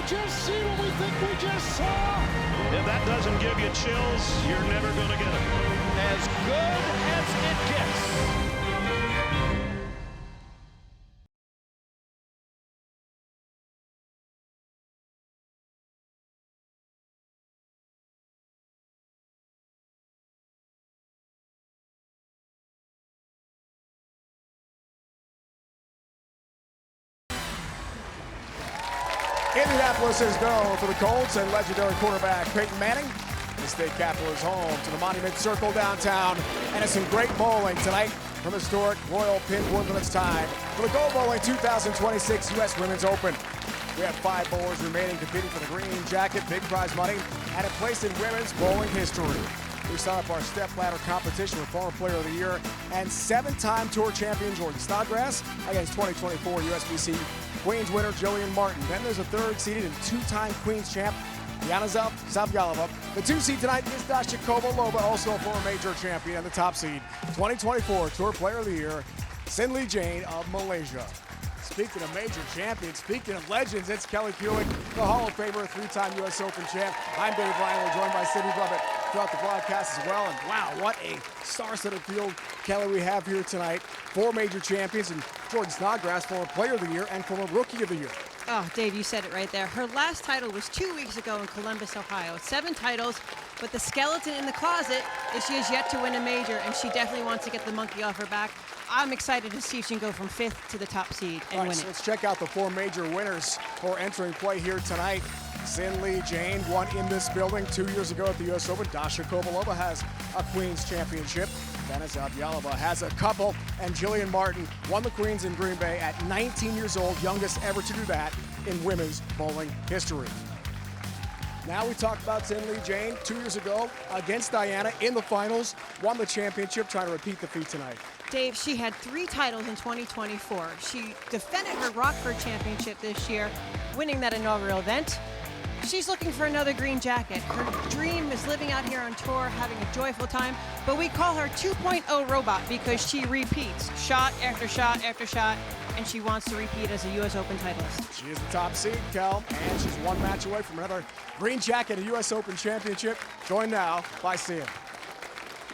just see what we think we just saw? If that doesn't give you chills, you're never going to get them. As good as it gets. Indianapolis is known for the Colts and legendary quarterback Peyton Manning. The state capital is home to the Monument Circle downtown, and it's some great bowling tonight from historic Royal Pinwood when it's time for the Go Bowling 2026 U.S. Women's Open. We have 5 bowlers remaining competing for the green jacket, big prize money, and a place in women's bowling history. We start up our step ladder competition with former player of the year and 7-time tour champion Jordan Snodgrass against 2024 USBC Queens winner Jillian Martin. Then there's a 3rd seeded and 2-time Queens champ Yana Zavgalova. The 2 seed tonight is Dasha Kovalova, also a former major champion, and the top seed 2024 Tour Player of the Year Sinli Jain of Malaysia. Speaking of major champions, speaking of legends, it's Kelly Kulick, the Hall of Famer, 3-time U.S. Open champ. I'm Dave Bryan. We're joined by Sydney Lovett throughout the broadcast as well. And wow, what a star-studded field, Kelly, we have here tonight. 4 major champions, and Jordan Snodgrass, former Player of the Year and former Rookie of the Year. Oh, Dave, you said it right there. Her last title was 2 weeks ago in Columbus, Ohio. 7 titles, but the skeleton in the closet is she has yet to win a major, and she definitely wants to get the monkey off her back. I'm excited to see if she can go from 5th to the top seed and win so it. Let's check out the 4 major winners who are entering play here tonight. Sinli Jain won in this building 2 years ago at the U.S. Open. Dasha Kovalova has a Queens championship. Yana Zavgalova has a couple, and Jillian Martin won the Queens in Green Bay at 19 years old, youngest ever to do that in women's bowling history. Now we talk about Sinli Jain 2 years ago against Diana in the finals, won the championship, trying to repeat the feat tonight. Dave, she had 3 titles in 2024. She defended her Rockford championship this year, winning that inaugural event. She's looking for another green jacket. Her dream is living out here on tour, having a joyful time, but we call her 2.0 robot because she repeats shot after shot after shot, and she wants to repeat as a U.S. Open titleist. She is the top seed, Kel, and she's 1 match away from another green jacket, a U.S. Open championship. Joined now by Sia.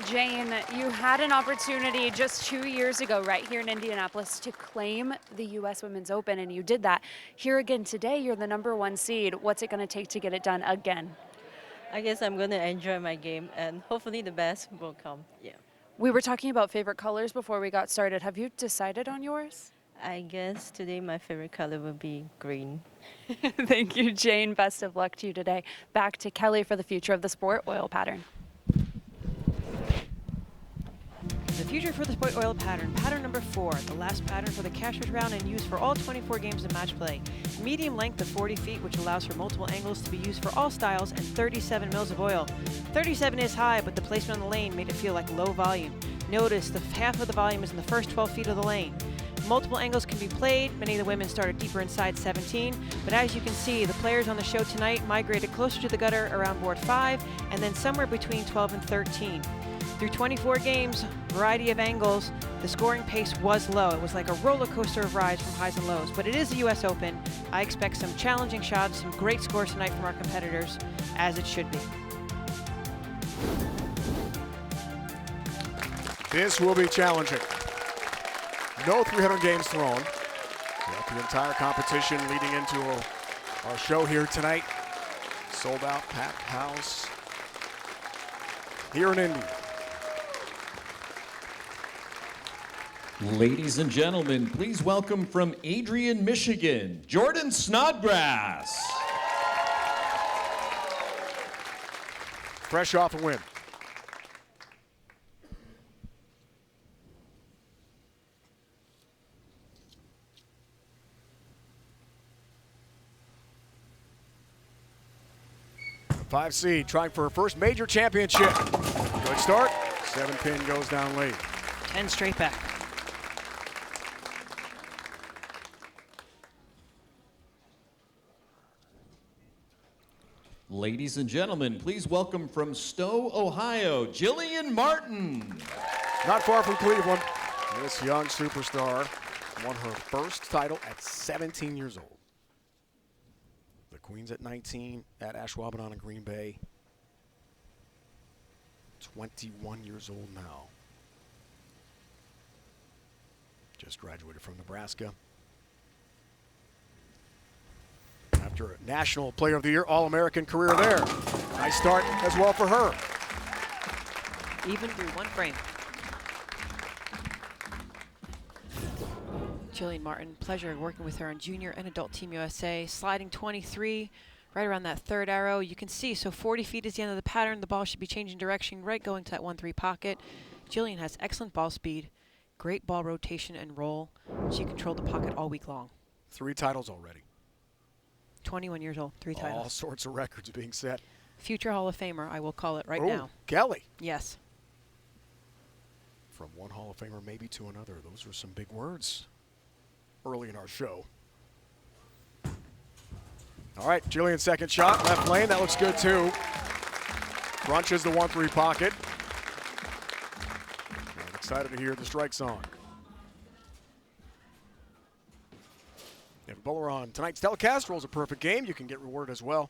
Jane, you had an opportunity just 2 years ago right here in Indianapolis to claim the U.S. Women's Open, and you did that. Here again today, you're the #1 seed. What's it going to take to get it done again? I guess I'm going to enjoy my game, and hopefully the best will come. Yeah. We were talking about favorite colors before we got started. Have you decided on yours? I guess today my favorite color will be green. Thank you, Jane. Best of luck to you today. Back to Kelly for the future of the sport, oil pattern. The future for the sport oil pattern, pattern number 4, the last pattern for the cashier's round and used for all 24 games of match play. Medium length of 40 feet, which allows for multiple angles to be used for all styles, and 37 mils of oil. 37 is high, but the placement on the lane made it feel like low volume. Notice the half of the volume is in the first 12 feet of the lane. Multiple angles can be played. Many of the women started deeper inside 17, but as you can see, the players on the show tonight migrated closer to the gutter around board 5, and then somewhere between 12 and 13. Through 24 games, variety of angles, the scoring pace was low. It was like a roller coaster of rides from highs and lows, but it is the U.S. Open. I expect some challenging shots, some great scores tonight from our competitors, as it should be. This will be challenging. No 300 games thrown. We have the entire competition leading into our show here tonight. Sold out, packed house here in Indy. Ladies and gentlemen, please welcome from Adrian, Michigan, Jordan Snodgrass. Fresh off a win. Five seed trying for her first major championship. Good start. 7-pin goes down late. 10 straight back. Ladies and gentlemen, please welcome from Stowe, Ohio, Jillian Martin. Not far from Cleveland, this young superstar won her first title at 17 years old. The Queens at 19, at Ashwaubenon in Green Bay. 21 years old now. Just graduated from Nebraska. After a National Player of the Year, All-American career there. Nice start as well for her. Even through one frame. Jillian Martin, pleasure working with her on junior and adult Team USA. Sliding 23, right around that third arrow. You can see, so 40 feet is the end of the pattern. The ball should be changing direction, right going to that 1-3 pocket. Jillian has excellent ball speed, great ball rotation and roll. She controlled the pocket all week long. 3 titles already. 21 years old, 3 titles. All sorts of records being set. Future Hall of Famer, I will call it right now. Kelly. Yes. From one Hall of Famer maybe to another. Those are some big words early in our show. All right, Jillian's second shot, left lane. That looks good too. Crunches the 1-3 pocket. I'm excited to hear the strike song. If a bowler on tonight's telecast rolls a perfect game, you can get rewarded as well.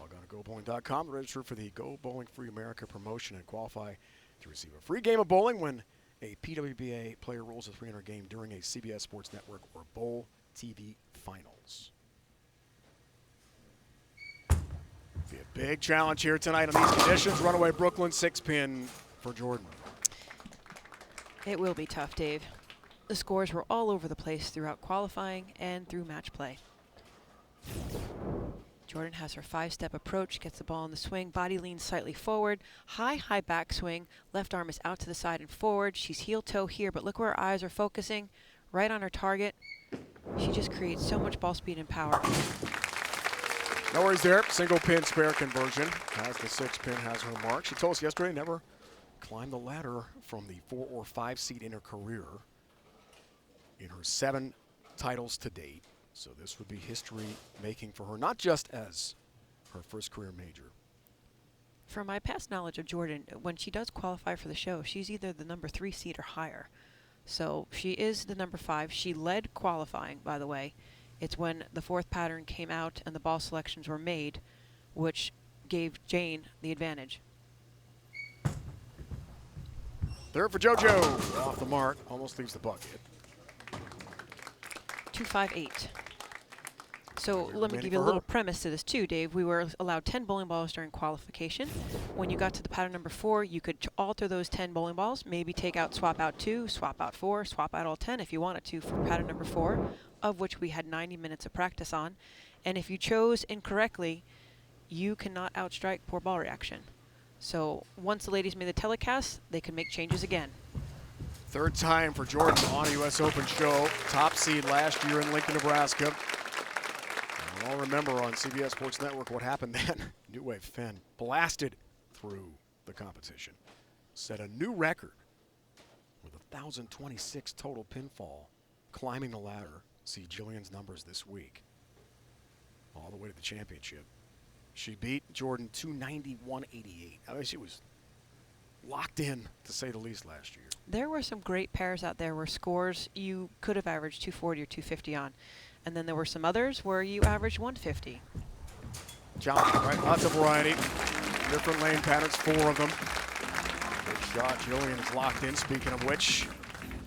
Log on to GoBowling.com to register for the Go Bowling Free America promotion and qualify to receive a free game of bowling when a PWBA player rolls a 300 game during a CBS Sports Network or Bowl TV Finals. Be a big challenge here tonight on these conditions. Runaway Brooklyn 6-pin for Jordan. It will be tough, Dave. The scores were all over the place throughout qualifying and through match play. Jordan has her 5-step approach, gets the ball in the swing, body leans slightly forward, high back swing, left arm is out to the side and forward. She's heel toe here, but look where her eyes are focusing, right on her target. She just creates so much ball speed and power. No worries there, single pin spare conversion. Has the 6-pin, has her mark. She told us yesterday never climbed the ladder from the 4 or 5 seed in her career in her 7 titles to date. So this would be history making for her, not just as her first career major. From my past knowledge of Jordan, when she does qualify for the show, she's either the number 3 seed or higher. So she is the number 5. She led qualifying, by the way. It's when the 4th pattern came out and the ball selections were made, which gave Jane the advantage. Third for JoJo, off the mark, almost leaves the bucket. 2-5-8. So let me give you a little premise to this too, Dave. We were allowed 10 bowling balls during qualification. When you got to the pattern number 4, you could alter those 10 bowling balls, maybe take out, swap out 2, swap out 4, swap out all 10 if you wanted to for pattern number 4, of which we had 90 minutes of practice on. And if you chose incorrectly, you cannot outstrike poor ball reaction. So once the ladies made the telecast, they could make changes again. Third time for Jordan on a U.S. Open show. Top seed last year in Lincoln, Nebraska. We all remember on CBS Sports Network what happened then. New Wave Fenn blasted through the competition. Set a new record with 1,026 total pinfall. Climbing the ladder. See Jillian's numbers this week. All the way to the championship. She beat Jordan 291.88. I mean, she was locked in, to say the least, last year. There were some great pairs out there where scores you could have averaged 240 or 250 on. And then there were some others where you averaged 150. Challenging, right? Lots of variety. Different lane patterns, 4 of them. Good shot. Jillian is locked in, speaking of which,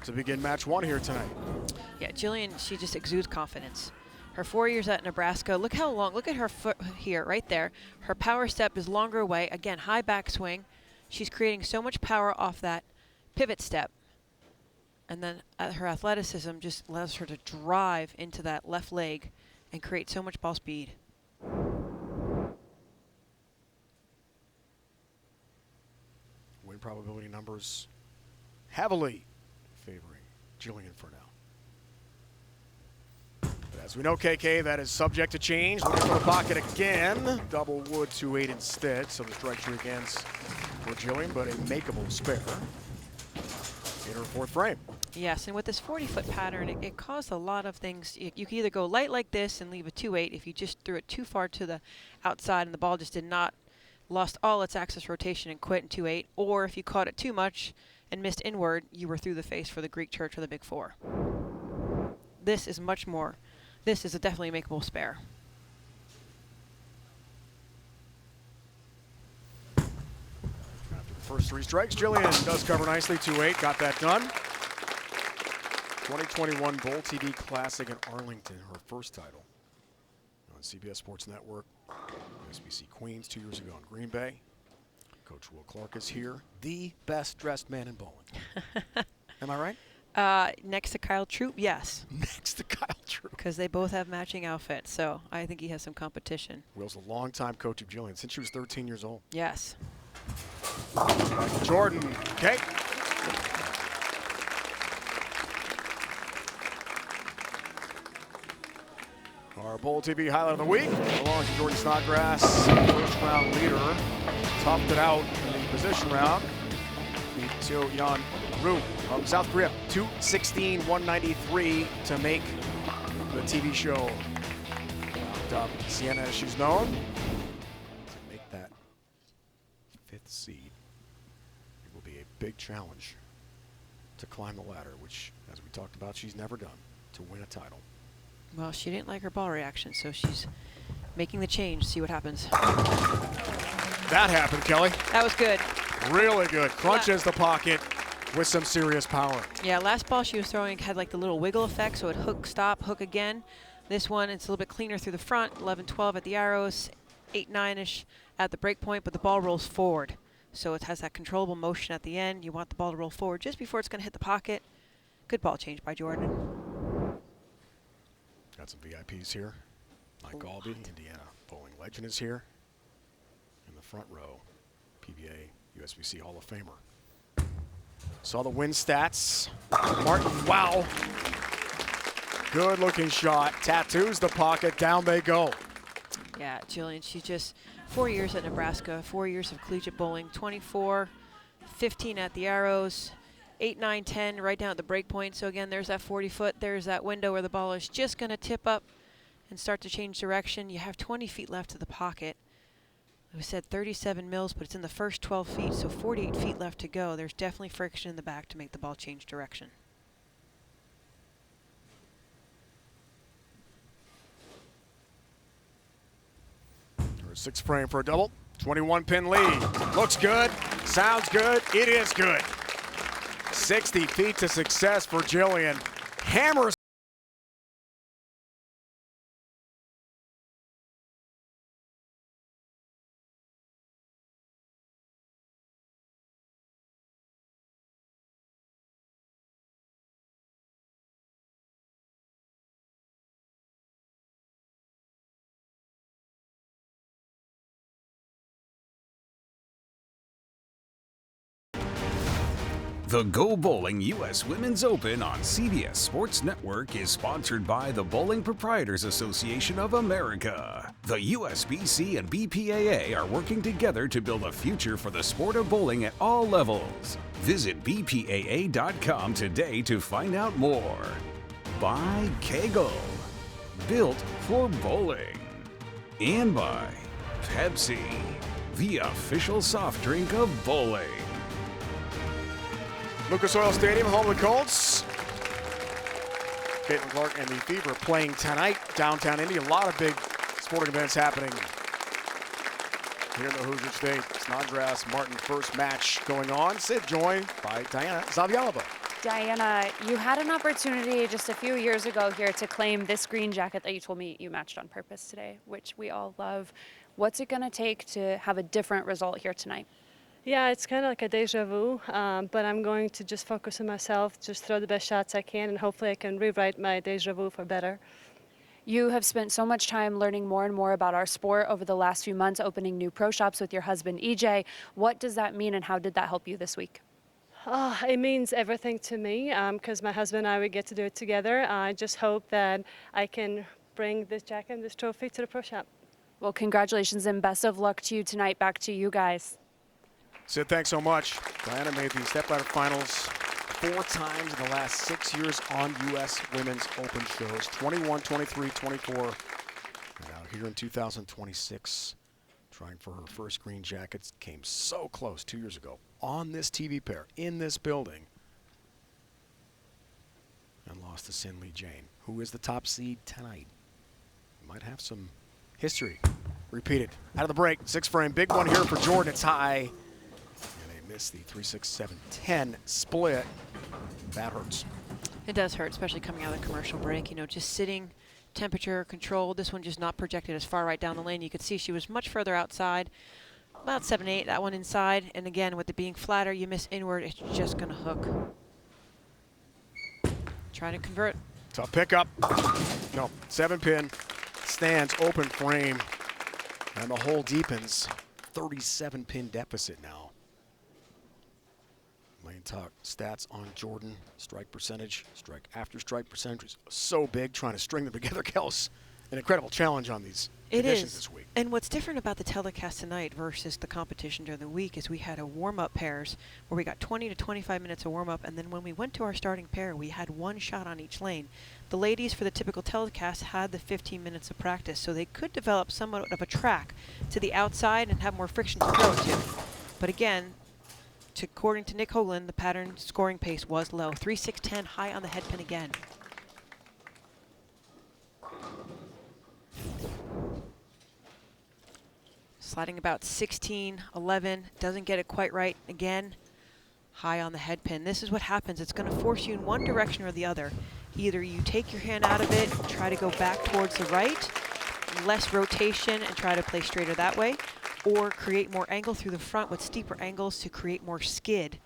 to begin match 1 here tonight. Yeah, Jillian, she just exudes confidence. Her 4 years at Nebraska, look how long, look at her foot here, right there. Her power step is longer away. Again, high backswing. She's creating so much power off that pivot step. And then her athleticism just allows her to drive into that left leg and create so much ball speed. Win probability numbers heavily favoring Jillian for now. But as we know, KK, that is subject to change. Looking for the pocket again. Double wood 2-8 instead. So the strike streak ends for Jillian, but a makeable spare in her 4th frame. Yes, and with this 40-foot pattern, it caused a lot of things. You can either go light like this and leave a 2-8 if you just threw it too far to the outside and the ball just lost all its axis rotation and quit in 2-8, or if you caught it too much and missed inward, you were through the face for the Greek church or the big 4. This is much more. This is a definitely makeable spare. First 3 strikes. Jillian does cover nicely. 2-8. Got that done. 2021 Bowl TV Classic in Arlington. Her first title on CBS Sports Network. SBC Queens 2 years ago in Green Bay. Coach Will Clark is here. The best dressed man in bowling. Am I right? Next to Kyle Troop, yes. Next to Kyle Troop. Because they both have matching outfits, so I think he has some competition. Will's a longtime coach of Jillian since she was 13 years old. Yes. Jordan, okay. Our Bowl TV highlight of the week belongs to Jordan Snodgrass, first round leader. Toughed it out in the position round. Beat Seo Yeon Roo from South Korea. 216-193 to make the TV show. Knocked up Sienna, as she's known, to make that 5th seed. It will be a big challenge to climb the ladder, which, as we talked about, she's never done, to win a title. Well, she didn't like her ball reaction, so she's making the change. See what happens. That happened, Kelly. That was good. Really good. Crunches the pocket with some serious power. Yeah, last ball she was throwing had like the little wiggle effect, so it hook, stop, hook again. This one, it's a little bit cleaner through the front, 11-12 at the arrows, 8-9-ish at the break point, but the ball rolls forward. So it has that controllable motion at the end. You want the ball to roll forward just before it's going to hit the pocket. Good ball change by Jordan. Got some VIPs here. Mike Galby, Indiana bowling legend, is here. In the front row, PBA USBC Hall of Famer. Saw the win stats. Martin, wow. Good looking shot. Tattoos the pocket. Down they go. Yeah, Jillian, she's just 4 years at Nebraska, 4 years of collegiate bowling, 24, 15 at the arrows, 8, 9, 10 right down at the break point. So again, there's that 40 foot. There's that window where the ball is just going to tip up and start to change direction. You have 20 feet left to the pocket. We said 37 mils, but it's in the first 12 feet, so 48 feet left to go. There's definitely friction in the back to make the ball change direction. There's 6 frame for a double. 21 pin lead. Looks good. Sounds good. It is good. 60 feet to success for Jillian. Hammers. The Go Bowling U.S. Women's Open on CBS Sports Network is sponsored by the Bowling Proprietors Association of America. The USBC and BPAA are working together to build a future for the sport of bowling at all levels. Visit BPAA.com today to find out more. By Kegel, built for bowling. And by Pepsi, the official soft drink of bowling. Lucas Oil Stadium, home of the Colts. Caitlin Clark and the Fever playing tonight, downtown Indy. A lot of big sporting events happening here in the Hoosier State. Snodgrass Martin first match going on. Sid joined by Diana Zavialova. Diana, you had an opportunity just a few years ago here to claim this green jacket that you told me you matched on purpose today, which we all love. What's it going to take to have a different result here tonight? Yeah, it's kind of like a deja vu, but I'm going to just focus on myself, just throw the best shots I can, and hopefully I can rewrite my deja vu for better. You have spent so much time learning more and more about our sport over the last few months, opening new pro shops with your husband, EJ. What does that mean, and how did that help you this week? Oh, it means everything to me, because my husband and I, we get to do it together. I just hope that I can bring this jacket and this trophy to the pro shop. Well, congratulations and best of luck to you tonight. Back to you guys. Sid, thanks so much. Diana made the stepladder finals 4 times in the last 6 years on U.S. Women's Open shows. 21, 23, 24. And out here in 2026, trying for her first green jackets. Came so close 2 years ago on this TV pair in this building. And lost to Sin Lee Jane, who is the top seed tonight. Might have some history repeated. Out of the break, 6 frame. Big one here for Jordan. It's high. And a missed the 3-6-7-10 split. That hurts. It does hurt, especially coming out of the commercial break. You know, just sitting, temperature controlled. This one just not projected as far right down the lane. You could see she was much further outside, about 7-8. That one inside. And again, with it being flatter, you miss inward. It's just going to hook. Trying to convert. Tough pickup. No, 7-pin. Stands, open frame. And the hole deepens. 37-pin deficit now. Lane talk stats on Jordan. Strike percentage, strike after strike percentage is so big. Trying to string them together, Kels. An incredible challenge on these conditions this week. And what's different about the telecast tonight versus the competition during the week is we had a warm-up pairs where we got 20 to 25 minutes of warm-up, and then when we went to our starting pair, we had one shot on each lane. The ladies for the typical telecast had the 15 minutes of practice, so they could develop somewhat of a track to the outside and have more friction to throw it to. But again, according to Nick Hoagland, the pattern scoring pace was low. 3-6-10 high on the head pin again. Sliding about 16-11, doesn't get it quite right again. High on the head pin. This is what happens. It's going to force you in one direction or the other. Either you take your hand out of it, try to go back towards the right, less rotation and try to play straighter that way, or create more angle through the front with steeper angles to create more skid.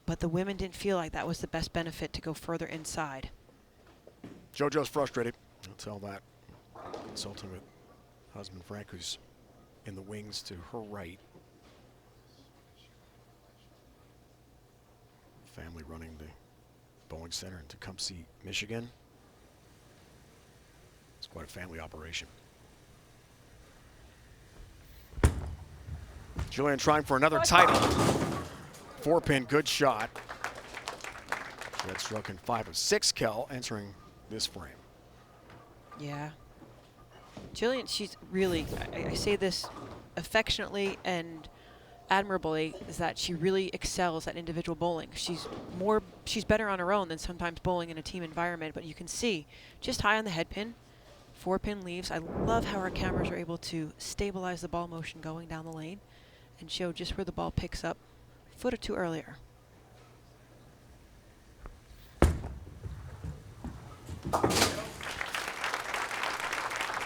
But the women didn't feel like that was the best benefit to go further inside. JoJo's frustrated. I'll tell that. Consulting with husband Frank, who's in the wings to her right. Family running the bowling center in Tecumseh, Michigan. It's quite a family operation. Jillian trying for another title. 4-pin, good shot. She had struck in 5 of 6, Kel, entering this frame. Yeah. Jillian, she's really, I say this affectionately and admirably, is that she really excels at individual bowling. She's better on her own than sometimes bowling in a team environment, but you can see just high on the head pin, 4-pin leaves. I love how our cameras are able to stabilize the ball motion going down the lane and show just where the ball picks up a foot or two earlier.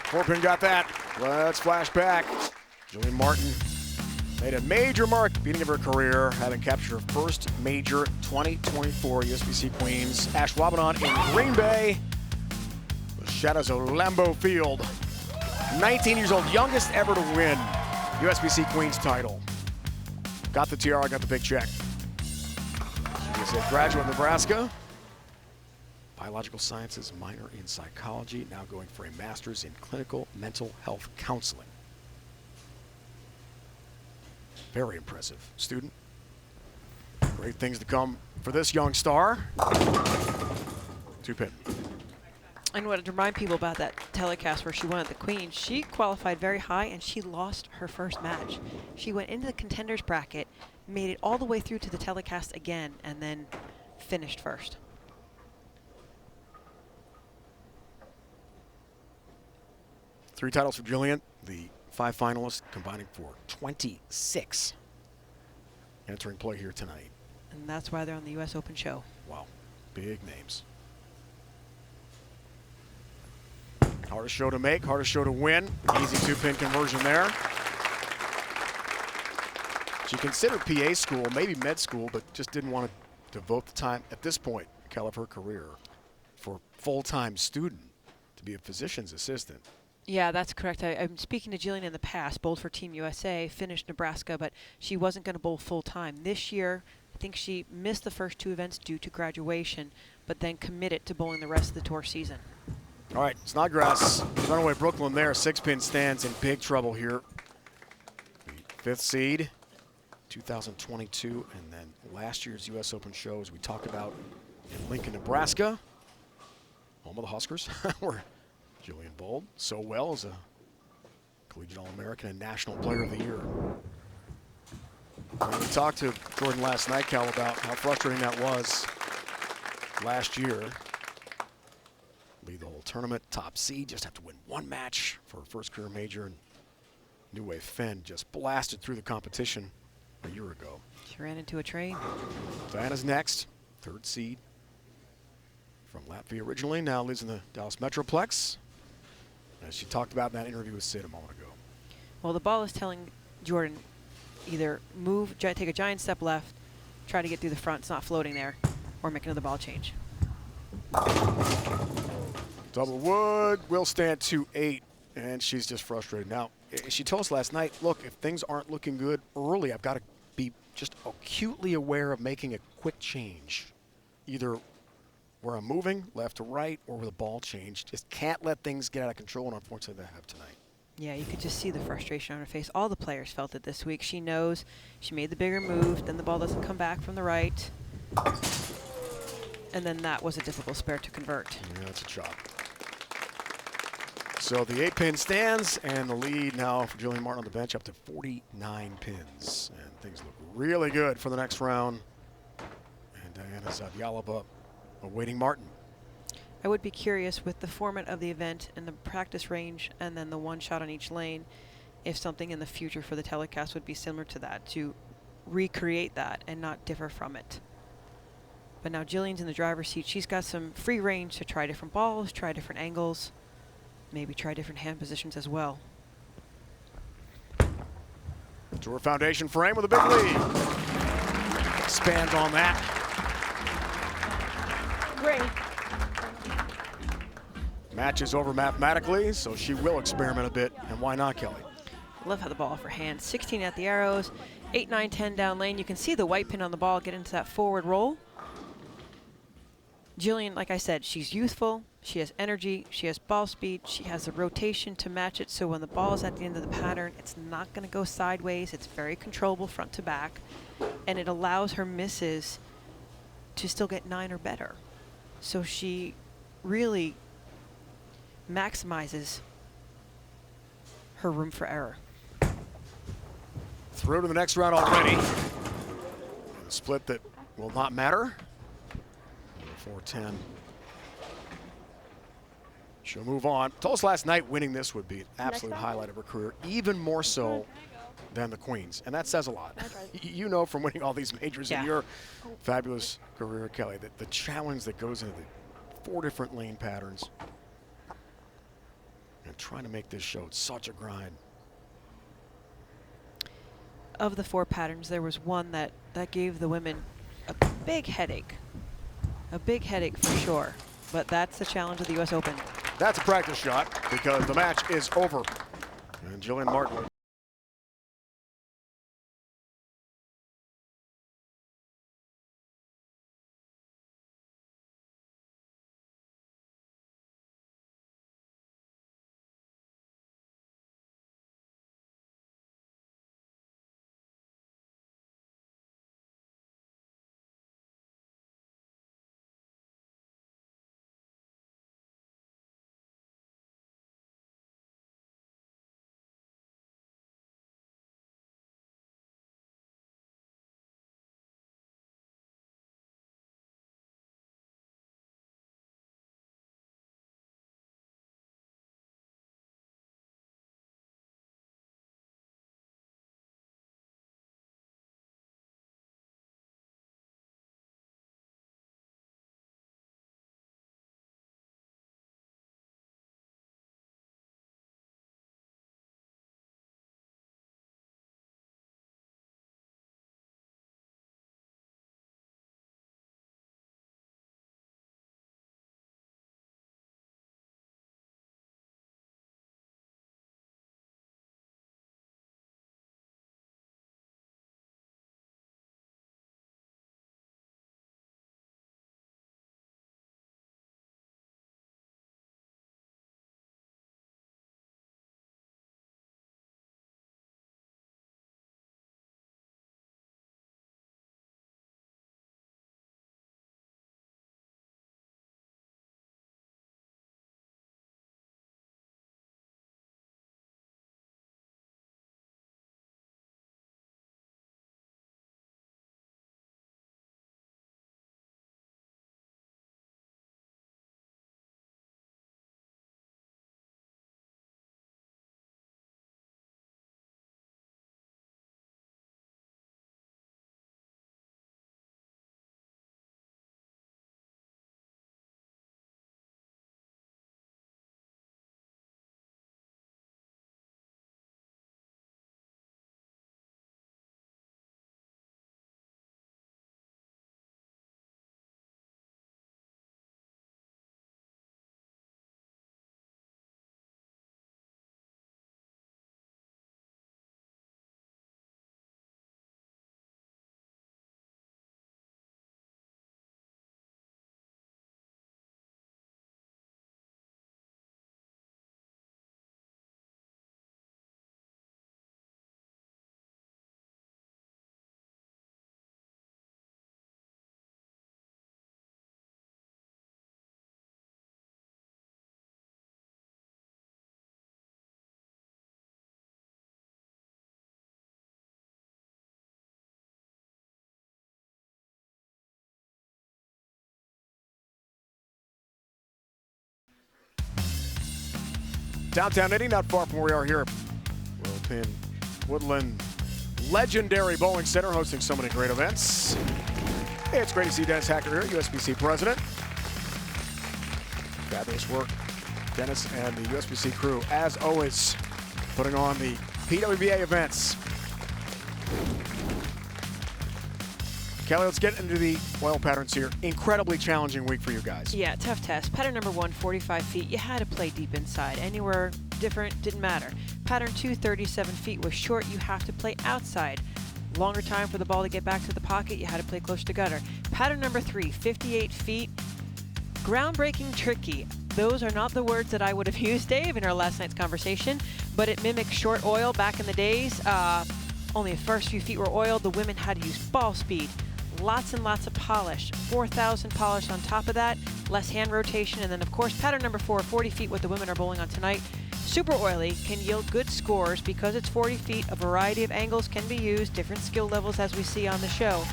Four-pin got that. Let's flash back. Jillian Martin made a major mark at the beginning of her career, having captured her first major 2024 USBC Queens Ashwaubenon in Green Bay. The shadows of Lambeau Field. 19 years old, youngest ever to win USBC Queens title. Got the tiara, got the big check. She is a graduate of Nebraska. Biological sciences, minor in psychology, now going for a master's in clinical mental health counseling. Very impressive student. Great things to come for this young star. 2-pin. And what to remind people about that telecast where she won at the Queen, she qualified very high and she lost her first match. She went into the contenders bracket, made it all the way through to the telecast again, and then finished first. Three titles for Jillian, the 5 finalists combining for 26 entering play here tonight. And that's why they're on the U.S. Open show. Wow, big names. Hardest show to make, hardest show to win. Easy 2-pin conversion there. She considered PA school, maybe med school, but just didn't want to devote the time at this point, Kel, of her career, for full-time student to be a physician's assistant. Yeah, that's correct. I'm speaking to Jillian in the past, bowled for Team USA, finished Nebraska, but she wasn't going to bowl full-time. This year, I think she missed the first 2 events due to graduation, but then committed to bowling the rest of the tour season. All right, Snodgrass, runaway Brooklyn there. 6-pin stands in big trouble here. The 5th seed, 2022, and then last year's U.S. Open show, as we talked about in Lincoln, Nebraska, home of the Huskers, where Jillian bowled so well as a collegiate All-American and National Player of the Year. We talked to Jordan last night, Cal, about how frustrating that was last year. Lead the whole tournament, top seed, just have to win 1 match for her first career major. And New Wave Fenn just blasted through the competition a year ago. She ran into a train. Diana's next, 3rd seed. From Latvia originally, now lives in the Dallas Metroplex. As she talked about in that interview with Sid a moment ago. Well, the ball is telling Jordan either move, take a giant step left, try to get through the front, it's not floating there, or make another ball change. Double wood will stand 2-8, and she's just frustrated. Now, she told us last night, look, if things aren't looking good early, I've got to be just acutely aware of making a quick change. Either where I'm moving, left to right, or with a ball change. Just can't let things get out of control, and unfortunately they have tonight. Yeah, you could just see the frustration on her face. All the players felt it this week. She knows she made the bigger move, then the ball doesn't come back from the right. And then that was a difficult spare to convert. Yeah, that's a chop. So the 8-pin stands, and the lead now for Jillian Martin on the bench up to 49 pins. And things look really good for the next round. And Diana Zavyalova awaiting Martin. I would be curious with the format of the event and the practice range and then the one shot on each lane, if something in the future for the telecast would be similar to that, to recreate that and not differ from it. But now Jillian's in the driver's seat. She's got some free range to try different balls, try different angles, maybe try different hand positions as well. Tour Foundation frame with a big lead. Expand on that. Great. Match is over mathematically, so she will experiment a bit. And why not, Kelly? Love how the ball off her hand. 16 at the arrows, 8, 9, 10 down lane. You can see the white pin on the ball get into that forward roll. Jillian, like I said, she's youthful. She has energy. She has ball speed. She has a rotation to match it. So when the ball is at the end of the pattern, it's not going to go sideways. It's very controllable front to back. And it allows her misses to still get 9 or better. So she really maximizes her room for error. Through to the next round already. A split that will not matter. 4-10. She'll move on. Told us last night winning this would be an absolute highlight of her career, even more so than the Queens. And that says a lot. You know from winning all these majors in your fabulous career, Kelly, that the challenge that goes into the 4 different lane patterns and trying to make this show such a grind. Of the 4 patterns, there was one that gave the women a big headache. A big headache for sure. But that's the challenge of the U.S. Open. That's a practice shot because the match is over. And Jillian Martin Downtown Indy, not far from where we are here. Royal Pin Woodland legendary bowling center hosting so many great events. Hey, it's great to see Dennis Hacker here, USBC president. Fabulous work, Dennis and the USBC crew, as always, putting on the PWBA events. Kelly, let's get into the oil patterns here. Incredibly challenging week for you guys. Yeah, tough test. Pattern number 1, 45 feet. You had to play deep inside. Anywhere different, didn't matter. Pattern 2, 37 feet was short. You have to play outside. Longer time for the ball to get back to the pocket. You had to play close to gutter. Pattern number 3, 58 feet. Groundbreaking tricky. Those are not the words that I would have used, Dave, in our last night's conversation, but it mimics short oil back in the days. Only the first few feet were oiled. The women had to use ball speed. Lots and lots of polish, 4,000 polish on top of that, less hand rotation, and then of course pattern number 4, 40 feet, what the women are bowling on tonight. Super oily, can yield good scores because it's 40 feet, a variety of angles can be used, different skill levels as we see on the show.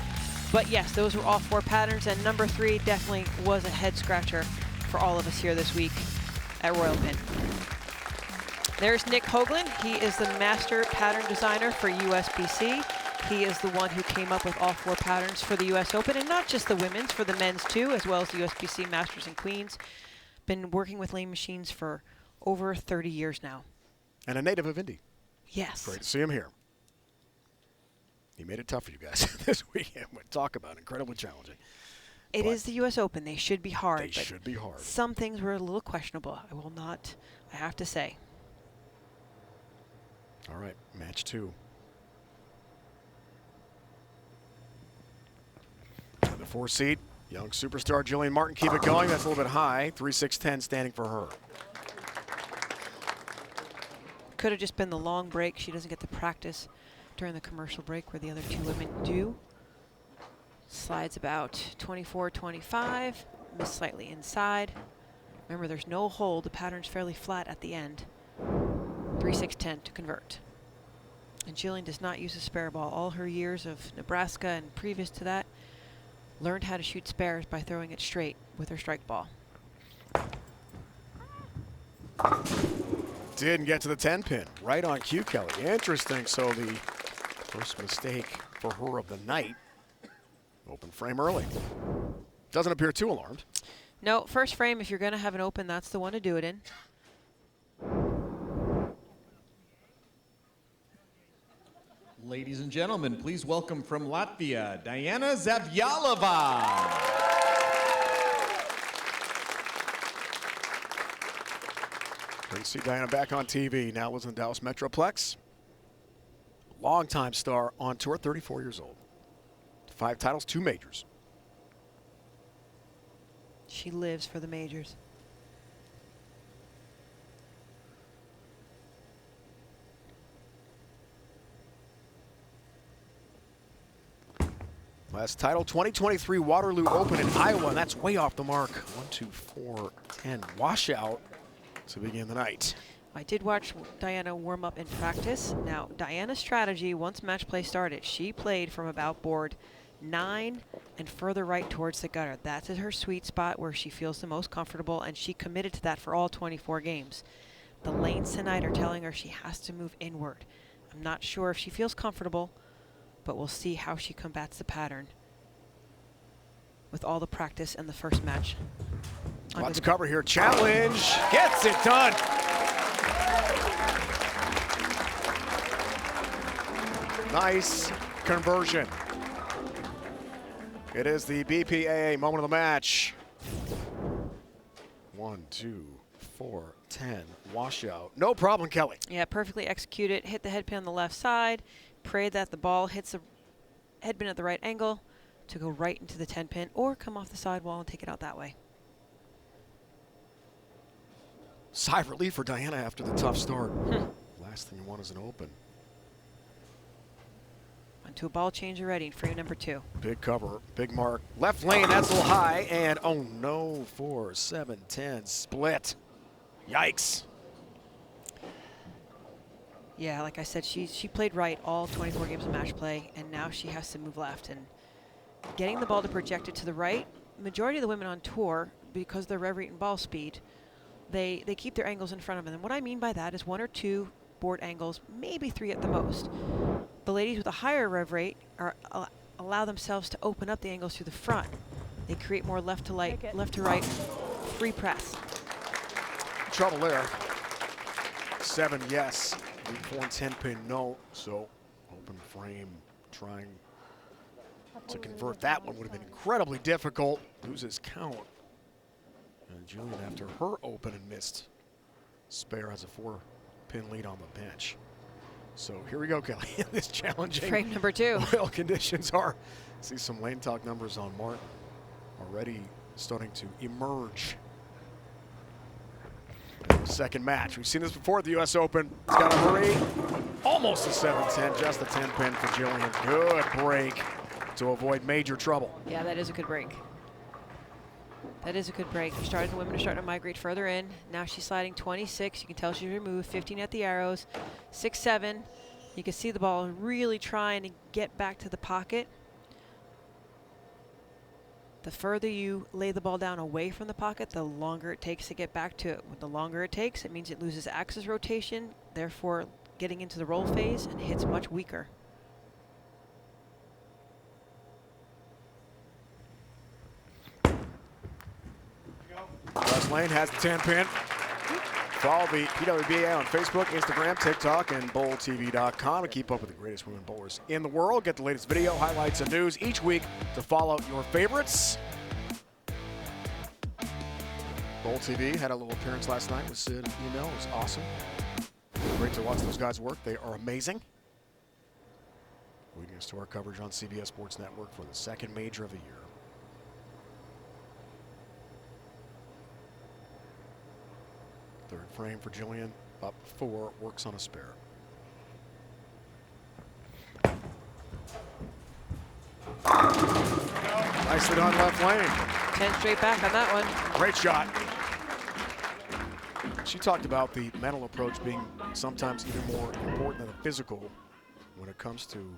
But yes, those were all 4 patterns, and number 3 definitely was a head scratcher for all of us here this week at Royal Pin. There's Nick Hoagland. He is the master pattern designer for USBC. He is the one who came up with all 4 patterns for the US Open, and not just the women's, for the men's too, as well as the USBC Masters and Queens. Been working with lane machines for over 30 years now. And a native of Indy. Yes. Great to see him here. He made it tough for you guys this weekend. We'll talk about incredibly challenging. It is the US Open. They should be hard. They should be hard. Some things were a little questionable. I have to say. All right, match 2. The 4 seed, young superstar Jillian Martin. Keep it going. That's a little bit high. 3-6-10 standing for her. Could have just been the long break. She doesn't get to practice during the commercial break where the other 2 women do. Slides about 24-25, miss slightly inside. Remember, there's no hold. The pattern's fairly flat at the end. 3-6-10 to convert. And Jillian does not use a spare ball. All her years of Nebraska and previous to that, learned how to shoot spares by throwing it straight with her strike ball. Didn't get to the 10 pin. Right on cue, Kelly. Interesting. So the first mistake for her of the night. Open frame early. Doesn't appear too alarmed. No, first frame, if you're going to have an open, that's the one to do it in. Ladies and gentlemen, please welcome from Latvia, Diana Zavjalova. Great to see Diana back on TV. Now lives in the Dallas Metroplex. Longtime star on tour, 34 years old. 5 titles, 2 majors. She lives for the majors. Last title, 2023 Waterloo Open in Iowa, and that's way off the mark. 1, 2, 4, 10 washout to begin the night. I did watch Diana warm up in practice. Now, Diana's strategy, once match play started, she played from about board 9 and further right towards the gutter. That's her sweet spot where she feels the most comfortable, and she committed to that for all 24 games. The lanes tonight are telling her she has to move inward. I'm not sure if she feels comfortable, but we'll see how she combats the pattern with all the practice and the first match. Lots to cover here. Challenge gets it done. Nice conversion. It is the BPAA moment of the match. 1, 2, 4, 10 washout. No problem, Kelly. Yeah, perfectly executed. Hit the head pin on the left side. Pray that the ball hits the head pin at the right angle to go right into the 10 pin or come off the sidewall and take it out that way. Sigh of relief for Diana after the tough start. Last thing you want is an open. Onto a ball change already in frame number 2. Big cover, big mark. Left lane, that's a little high. And oh no, 4, 7, 10 split. Yikes. Yeah, like I said, she played right all 24 games of match play, and now she has to move left. And getting the ball to project it to the right, majority of the women on tour, because of their rev rate and ball speed, they keep their angles in front of them. And what I mean by that is 1 or 2 board angles, maybe 3 at the most. The ladies with a higher rev rate allow themselves to open up the angles through the front. They create more left to right, free press. Trouble there. 7, yes. 4 and 10 pin, no. So open frame, trying to convert that one would have been incredibly difficult. Loses count. And Julian, after her open and missed spare, has a 4-pin lead on the bench. So here we go, Kelly. This challenging Frame number 2. oil conditions are. See some lane talk numbers on Martin already starting to emerge. Second match. We've seen this before at the U.S. Open. He's got to hurry. Almost a 7-10, just a 10-pin for Jillian. Good break to avoid major trouble. Yeah, that is a good break. That is a good break. The women are starting to migrate further in. Now she's sliding 26. You can tell she's removed. 15 at the arrows. 6-7. You can see the ball really trying to get back to the pocket. The further you lay the ball down away from the pocket, the longer it takes to get back to it. The longer it takes, it means it loses axis rotation, therefore getting into the roll phase, and hits much weaker. West Lane has the 10-pin. Follow the PWBA on Facebook, Instagram, TikTok, and bowltv.com to keep up with the greatest women bowlers in the world. Get the latest video, highlights, and news each week to follow your favorites. Bowl TV had a little appearance last night with Sid and Email. It was awesome. Great to watch those guys work. They are amazing. Leading us to our coverage on CBS Sports Network for the second major of the year. Third frame for Jillian, up 4, works on a spare. Nicely done left lane. 10 straight back on that one. Great shot. She talked about the mental approach being sometimes even more important than the physical when it comes to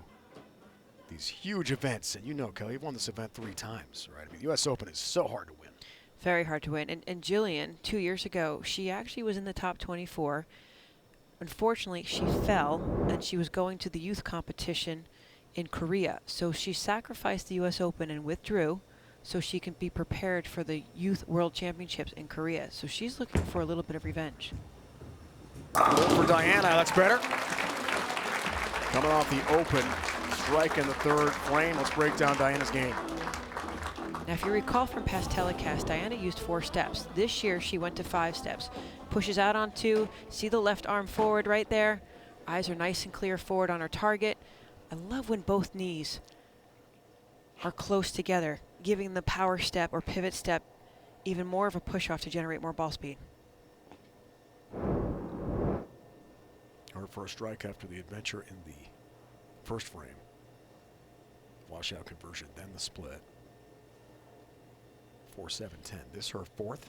these huge events. And you know, Kelly, you've won this event 3 times, right? I mean, the U.S. Open is so hard to win. Very hard to win. And Jillian, 2 years ago, she actually was in the top 24. Unfortunately, she fell, and she was going to the youth competition in Korea. So she sacrificed the U.S. Open and withdrew so she can be prepared for the Youth World Championships in Korea. So she's looking for a little bit of revenge. Goal for Diana, that's better. Coming off the open, strike in the third frame. Let's break down Diana's game. Now, if you recall from past telecasts, Diana used 4 steps. This year, she went to 5 steps. Pushes out on 2. See the left arm forward right there? Eyes are nice and clear forward on her target. I love when both knees are close together, giving the power step or pivot step even more of a push-off to generate more ball speed. Her first strike after the adventure in the first frame. Washout conversion, then the split. 4-7-10. This her 4th.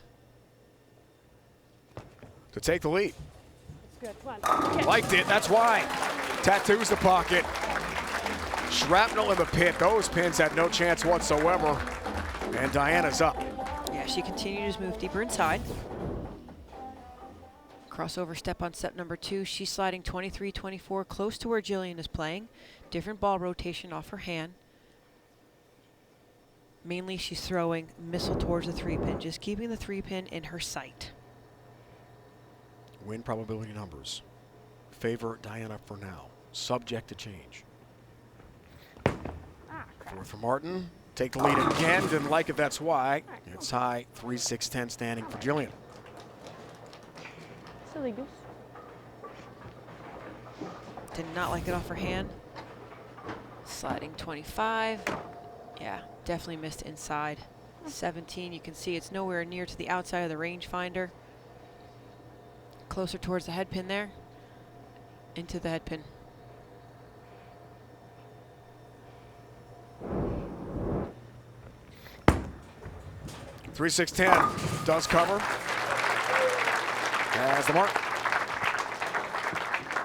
To take the lead. It's good. Come on. Liked it, that's why. Tattoos the pocket. Shrapnel in the pit. Those pins had no chance whatsoever. And Diana's up. Yeah, she continues to move deeper inside. Crossover step on step number 2. She's sliding 23-24, close to where Jillian is playing. Different ball rotation off her hand. Mainly she's throwing missile towards the 3-pin, just keeping the 3-pin in her sight. Win probability numbers favor Diana for now, subject to change. 4th for Martin. Take the lead again. Didn't like it, that's why. It's high, 3-6-10 standing for Jillian. Silly goose. Did not like it off her hand. Sliding 25. Yeah, definitely missed inside. 17, you can see it's nowhere near to the outside of the rangefinder. Closer towards the head pin there. Into the head pin. Three, 6-10 does cover. As the mark.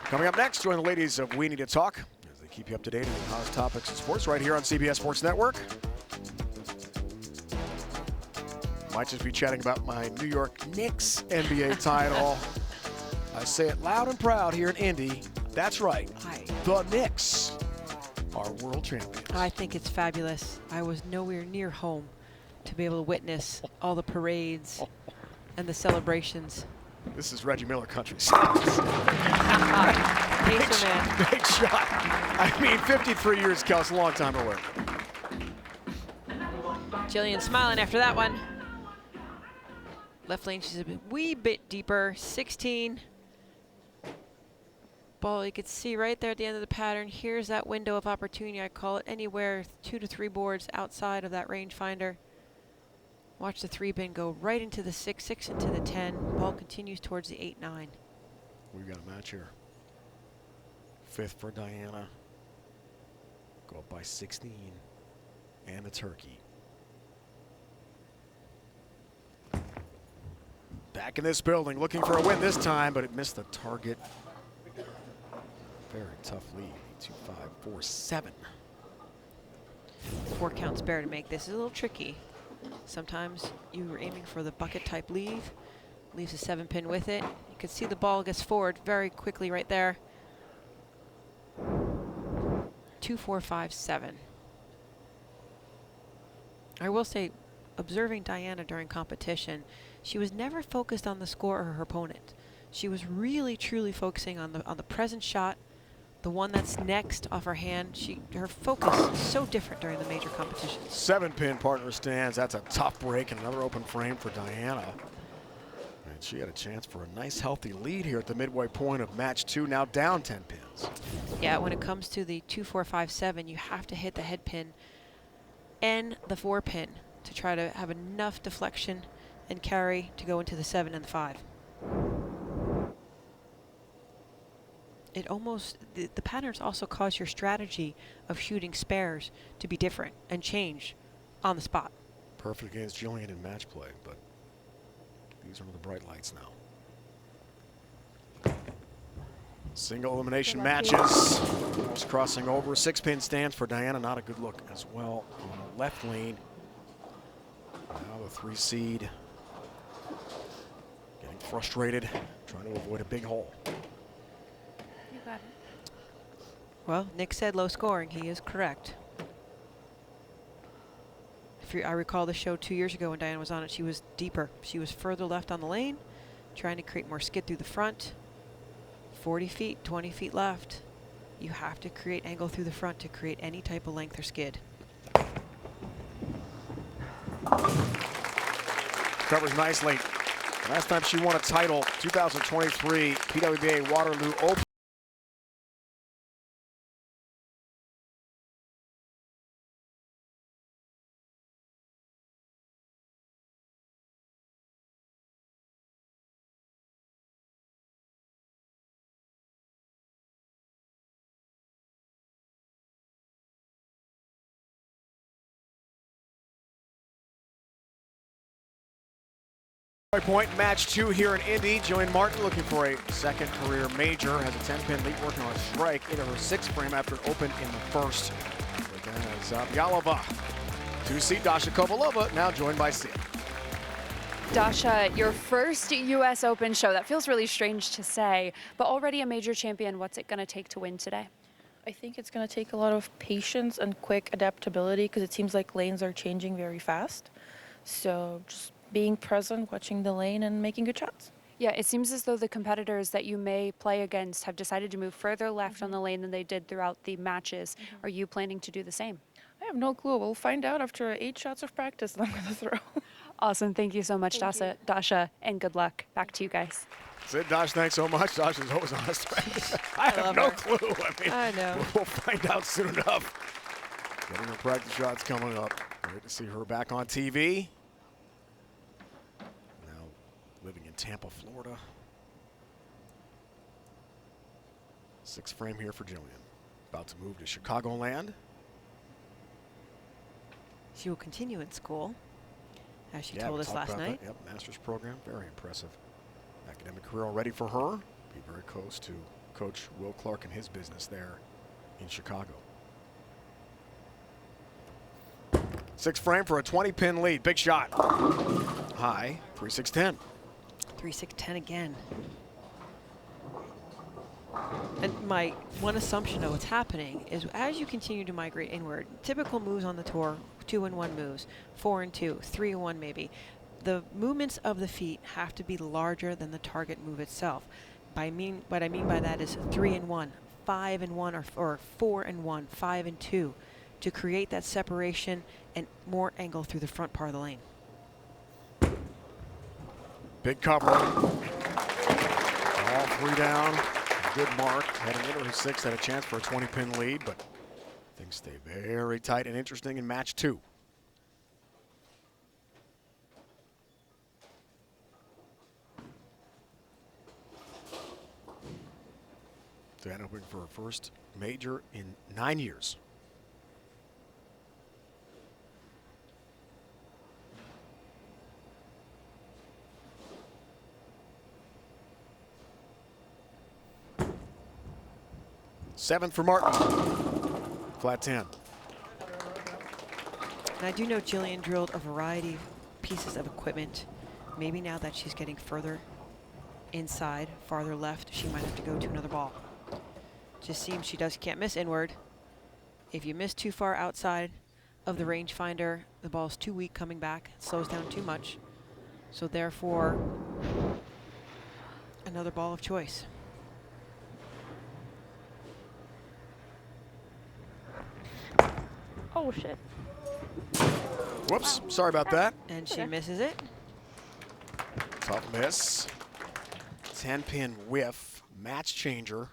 Coming up next, join the ladies of We Need to Talk as they keep you up to date on the hottest topics in sports right here on CBS Sports Network. Might just be chatting about my New York Knicks NBA title. I say it loud and proud here in Indy. That's right. The Knicks are world champions. I think it's fabulous. I was nowhere near home to be able to witness all the parades and the celebrations. This is Reggie Miller country. Pacer man. Big shot. I mean, 53 years, Kels, a long time away. Jillian smiling after that one. Left lane, she's a wee bit deeper. 16. Ball, you can see right there at the end of the pattern. Here's that window of opportunity. I call it anywhere 2 to 3 boards outside of that rangefinder. Watch the 3 bin go right into the 6, 6 into the 10. Ball continues towards the 8, 9. We've got a match here. 5th for Diana. Go up by 16. And the turkey. Back in this building, looking for a win this time, but it missed the target. Very tough lead. 2-5, 4-7. 4 counts better to make. This is a little tricky. Sometimes you were aiming for the bucket type leave. Leaves a 7 pin with it. You can see the ball gets forward very quickly right there. 2, 4, 5, 7. I will say, observing Diana during competition, she was never focused on the score or her opponent. She was really, truly focusing on the present shot, the one that's next off her hand. Her focus is so different during the major competitions. 7-pin partner stands. That's a tough break and another open frame for Diana. And she had a chance for a nice, healthy lead here at the midway point of match 2, now down 10 pins. Yeah, when it comes to the 2, 4, 5, 7, you have to hit the head pin and the 4 pin to try to have enough deflection and carry to go into the 7 and the 5. It almost, the patterns also cause your strategy of shooting spares to be different and change on the spot. Perfect against Jillian in match play, but these are the bright lights now. Single elimination matches. Almost crossing over. 6-pin stands for Diana. Not a good look as well on the left lane. Now the 3 seed getting frustrated, trying to avoid a big hole. You got it. Well, Nick said low scoring. He is correct. I recall the show 2 years ago when Diana was on it, she was deeper. She was further left on the lane, trying to create more skid through the front. 40 feet, 20 feet left. You have to create angle through the front to create any type of length or skid. Covers nicely. Last time she won a title, 2023 PWBA Waterloo Open. Point match 2 here in Indy. Jillian Martin looking for a second career major. Has a 10-pin lead working on a strike into her 6th frame after it opened in the first. Zabyalova. 2-seed Dasha Kovalova now joined by Sia. Dasha, your first U.S. Open show. That feels really strange to say, but already a major champion. What's it going to take to win today? I think it's going to take a lot of patience and quick adaptability because it seems like lanes are changing very fast. So just being present, watching the lane, and making good shots. Yeah, it seems as though the competitors that you may play against have decided to move further left on the lane than they did throughout the matches. Are you planning to do the same? I have no clue. We'll find out after 8 shots of practice that I'm going to throw. Awesome. Thank you so much, Dasha, and good luck. Back to you guys. That's it, Dash. Thanks so much. Dash is always honest. I have no clue. I know. We'll find out soon enough. Getting her practice shots coming up. Great to see her back on TV. Living in Tampa, Florida. 6th frame here for Jillian. About to move to Chicagoland. She will continue in school, as she told us last night. Yep, master's program, very impressive. Academic career already for her. Be very close to Coach Will Clark and his business there in Chicago. 6th frame for a 20-pin lead. Big shot. high, 3-6-10. 3-6-10 again. And my one assumption of what's happening is as you continue to migrate inward, typical moves on the tour, 2-1 moves, 4-2, 3-1 maybe. The movements of the feet have to be larger than the target move itself. What I mean by that is 3-1, 5-1, or 4-1, 5-2, to create that separation and more angle through the front part of the lane. Big cover. All three down. Good mark. Heading into her sixth, had a chance for a 20-pin lead, but things stay very tight and interesting in match 2. Diana hoping for her first major in 9 years. Seventh for Martin. Flat 10. And I do know Jillian drilled a variety of pieces of equipment. Maybe now that she's getting further inside, farther left, she might have to go to another ball. Just seems she can't miss inward. If you miss too far outside of the rangefinder, the ball's too weak coming back, it slows down too much. So therefore, another ball of choice. Oh, shit. Whoops, sorry about that. And she misses it. Tough miss. 10-pin whiff, match changer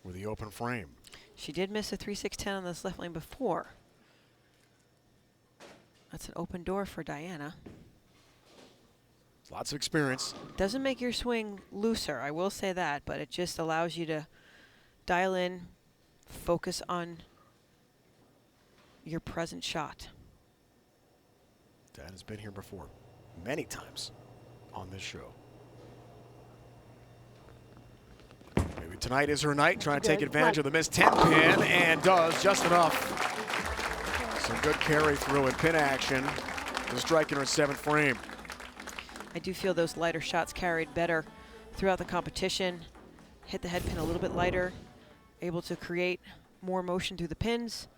with the open frame. She did miss a 3-6-10 on this left lane before. That's an open door for Diana. Lots of experience. Doesn't make your swing looser, I will say that, but it just allows you to dial in, focus on your present shot. Diana's been here before, many times on this show. Maybe tonight is her night, trying to take advantage of the missed 10-pin, and does just enough. Some good carry through and pin action to strike in her 7th frame. I do feel those lighter shots carried better throughout the competition. Hit the head pin a little bit lighter, able to create more motion through the pins.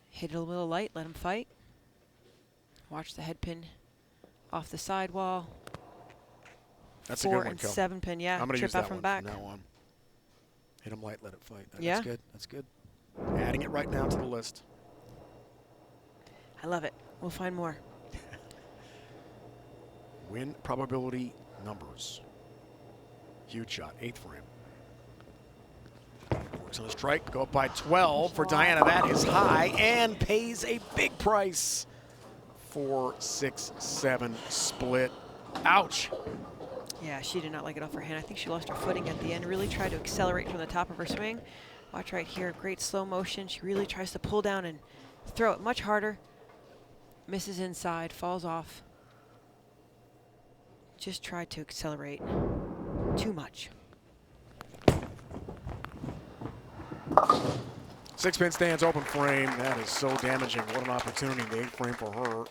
Hit it a little light, let him fight. Watch the head pin off the sidewall. That's a good 4 one, and Kel. 7 pin, yeah. I'm going to trip use out that from one back. from now on. Hit him light, let it fight. Yeah. That's good. That's good. Adding it right now to the list. I love it. We'll find more. Win probability numbers. Huge shot, 8th frame. Works on a strike, go up by 12 for Diana. That is high and pays a big price. 4-6-7 split. Ouch. Yeah, she did not like it off her hand. I think she lost her footing at the end, really tried to accelerate from the top of her swing. Watch right here, great slow motion. She really tries to pull down and throw it much harder. Misses inside, falls off. Just tried to accelerate too much. 6-pin stands, open frame. That is so damaging. What an opportunity, the 8th frame for her.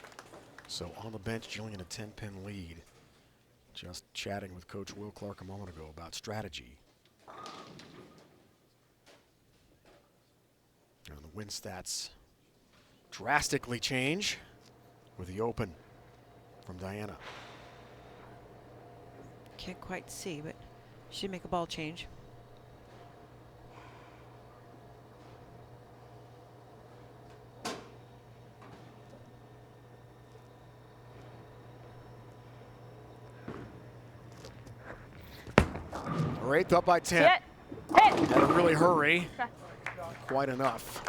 So on the bench, Jillian a 10-pin lead. Just chatting with Coach Will Clark a moment ago about strategy. And the win stats drastically change with the open from Diana. Can't quite see, but she did make a ball change. Her 8th up by 10. Hit. Had to really hurry. Quite enough.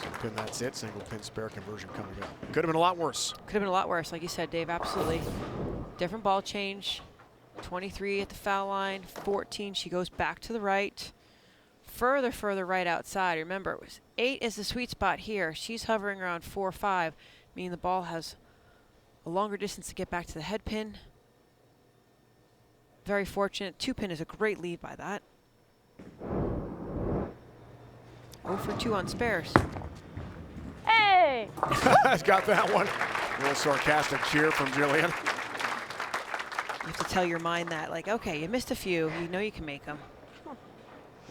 So pin, that's it. Single pin spare conversion coming up. Could have been a lot worse. Could have been a lot worse, like you said, Dave, absolutely. Different ball change. 23 at the foul line, 14, she goes back to the right. Further right outside. Remember, it was 8 is the sweet spot here. She's hovering around 4 or 5, meaning the ball has a longer distance to get back to the head pin. Very fortunate. 2-pin is a great lead by that. 0 for 2 on spares. Hey! Got that one. A little sarcastic cheer from Jillian. You have to tell your mind that, like, okay, you missed a few. You know you can make them.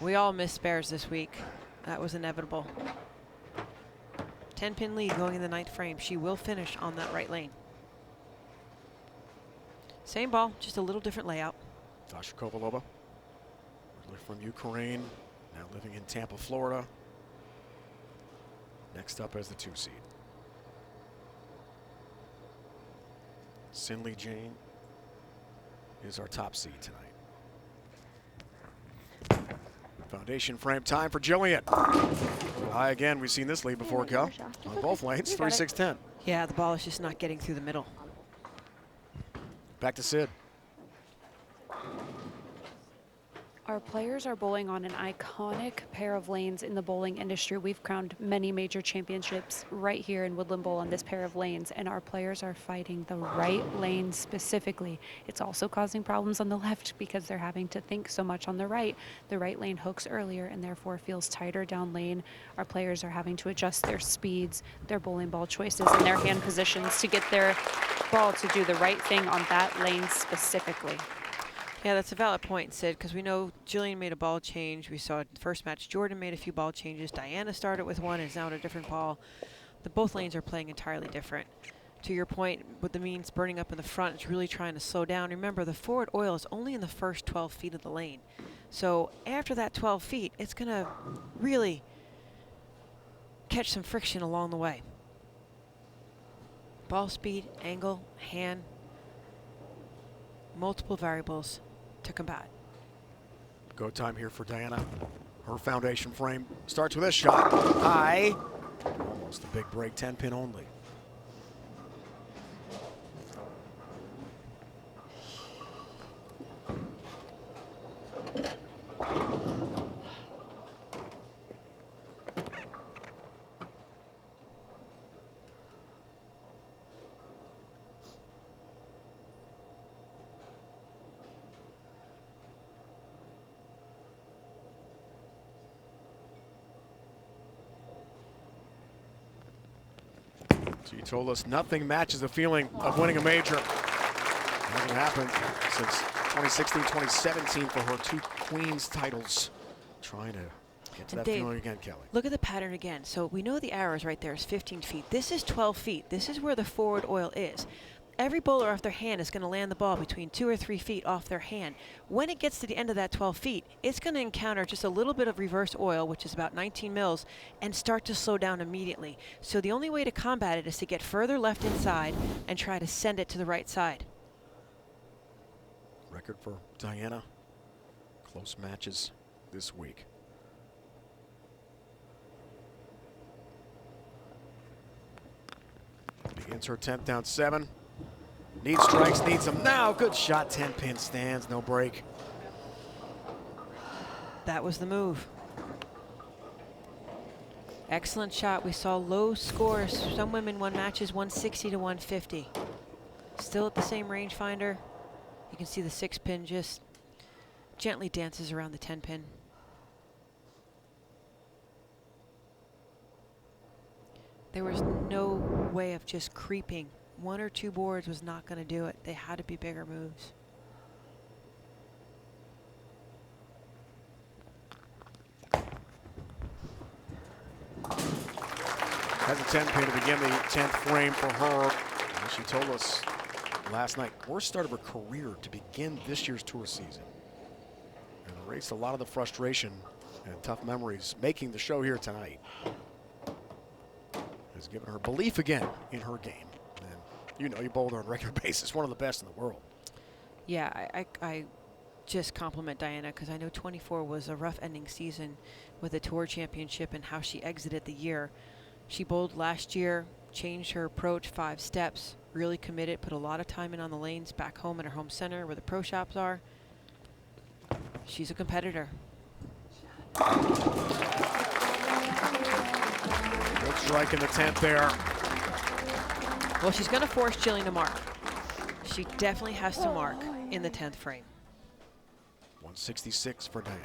We all missed spares this week. That was inevitable. 10-pin lead going in the 9th frame. She will finish on that right lane. Same ball, just a little different layout. Dasha Kovalova, originally from Ukraine, now living in Tampa, Florida. Next up as the 2 seed. Sinley Jane is our top seed tonight. Foundation frame time for Jillian. High again, we've seen this lead before, Kel. On both lanes, 3-6-10. Yeah, the ball is just not getting through the middle. Back to Sid. Our players are bowling on an iconic pair of lanes in the bowling industry. We've crowned many major championships right here in Woodland Bowl on this pair of lanes, and our players are fighting the right lane specifically. It's also causing problems on the left because they're having to think so much on the right. The right lane hooks earlier and therefore feels tighter down lane. Our players are having to adjust their speeds, their bowling ball choices, and their hand positions to get their ball to do the right thing on that lane specifically. Yeah, that's a valid point, Sid, because we know Jillian made a ball change. We saw the first match, Jordan made a few ball changes. Diana started with one and is now at a different ball. Both lanes are playing entirely different. To your point, with the means burning up in the front, it's really trying to slow down. Remember, the forward oil is only in the first 12 feet of the lane. So after that 12 feet, it's going to really catch some friction along the way. Ball speed, angle, hand, multiple variables to combat. Go time here for Diana. Her foundation frame starts with this shot. High. Almost a big break, 10-pin only. So you told us nothing matches the feeling of winning a major. It hasn't happened since 2016, 2017 for her 2 Queens titles. Trying to get to that Dave, feeling again, Kelly. Look at the pattern again. So we know the arrows right there is 15 feet. This is 12 feet. This is where the forward oil is. Every bowler off their hand is going to land the ball between 2 or 3 feet off their hand. When it gets to the end of that 12 feet, it's going to encounter just a little bit of reverse oil, which is about 19 mils, and start to slow down immediately. So the only way to combat it is to get further left inside and try to send it to the right side. Record for Diana. Close matches this week. Begins her 10th down 7. Needs strikes, needs them now. Good shot, 10-pin stands, no break. That was the move. Excellent shot. We saw low scores. Some women won matches 160 to 150. Still at the same rangefinder. You can see the 6-pin just gently dances around the 10-pin. There was no way of just creeping. 1 or 2 boards was not going to do it. They had to be bigger moves. Has a 10-pin to begin the 10th frame for her. As she told us last night, worst start of her career to begin this year's tour season. And erased a lot of the frustration and tough memories making the show here tonight. Has given her belief again in her game. And you know, you bowled her on a regular basis, one of the best in the world. Yeah, I just compliment Diana because I know 24 was a rough ending season with the tour championship and how she exited the year. She bowled last year, changed her approach 5 steps, really committed, put a lot of time in on the lanes back home in her home center where the pro shops are. She's a competitor. Good strike in the 10th there. Well, she's going to force Jillian to mark. She definitely has to mark in the 10th frame. 166 for Diana.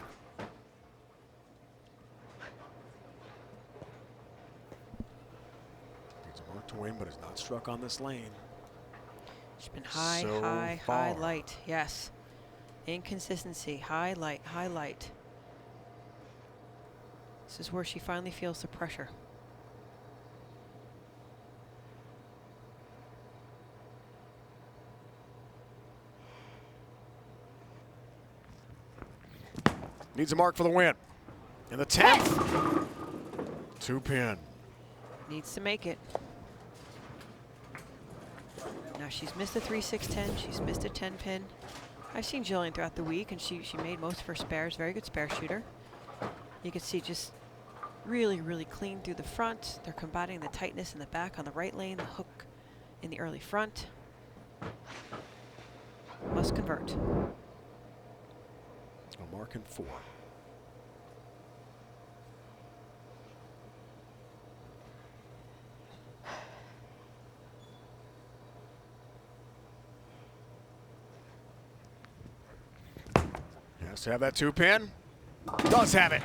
Needs a mark to win, but has not struck on this lane. She's been high, so high, far. high, light. Yes. Inconsistency, high, light, high, light. This is where she finally feels the pressure. Needs a mark for the win. In the 10th. 2-pin. Needs to make it. Now she's missed a 3-6-10. She's missed a 10-pin. I've seen Jillian throughout the week, and she made most of her spares. Very good spare shooter. You can see just really, really clean through the front. They're combating the tightness in the back on the right lane, the hook in the early front. Must convert. A mark in 4. Has to have that 2-pin. Does have it.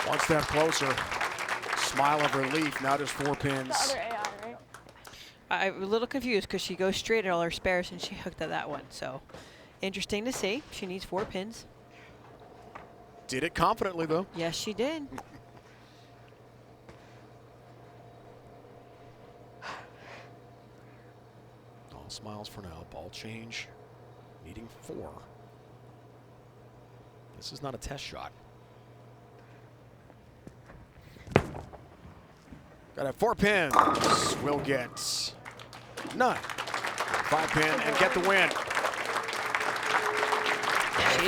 One step closer. Smile of relief. Now just 4 pins. The other AI, right? I'm a little confused because she goes straight at all her spares and she hooked at that one. So interesting to see. She needs 4 pins. Did it confidently, though. Yes, she did. All smiles for now. Ball change. Needing 4. This is not a test shot. Got to have 4 pins. Will get none. 5-pin and get the win. She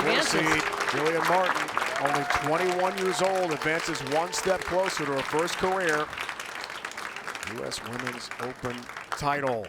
4 advances. seed, Jillian Martin, only 21 years old, advances 1 step closer to her first career U.S. Women's Open title.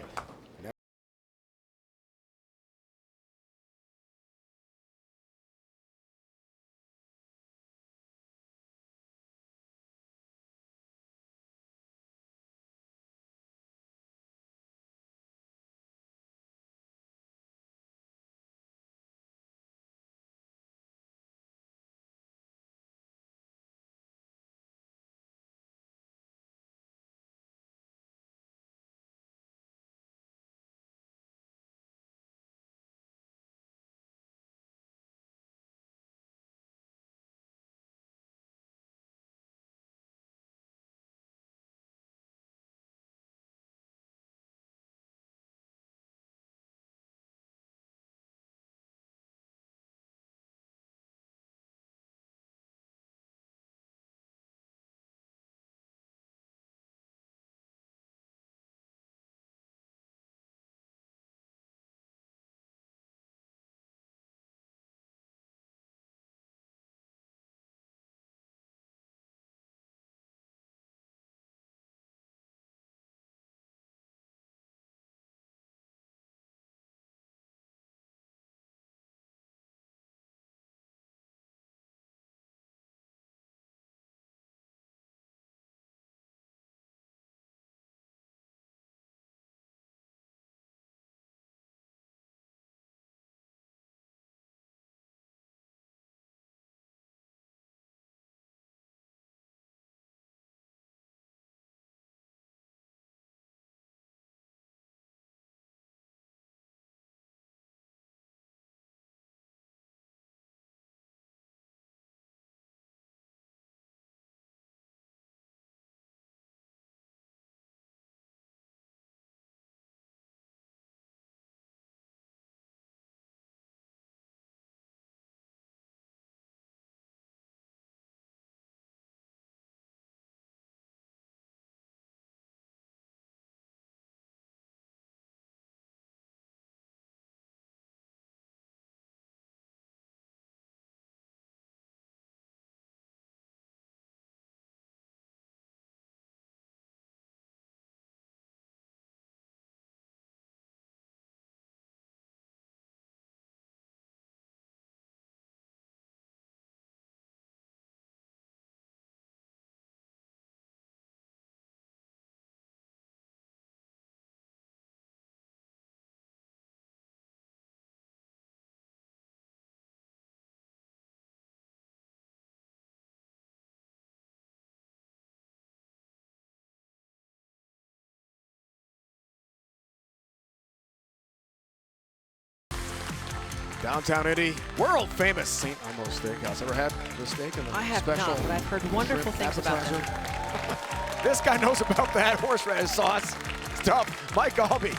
Downtown Indy, world famous St. Elmo Steakhouse. Ever had the steak and the I have special not, but I've heard wonderful things about appetizer? them. This guy knows about that horseradish sauce. It's tough. Mike Albee,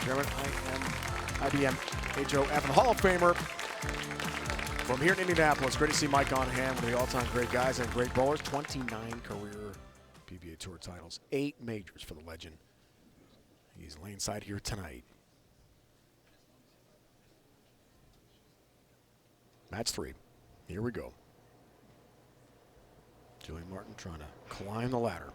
Chairman IBM HOF and Hall of Famer from here in Indianapolis. Great to see Mike on hand, one of the all-time great guys and great bowlers. 29 career PBA Tour titles, 8 majors for the legend. He's laneside here tonight. Match 3. Here we go. Jillian Martin trying to climb the ladder.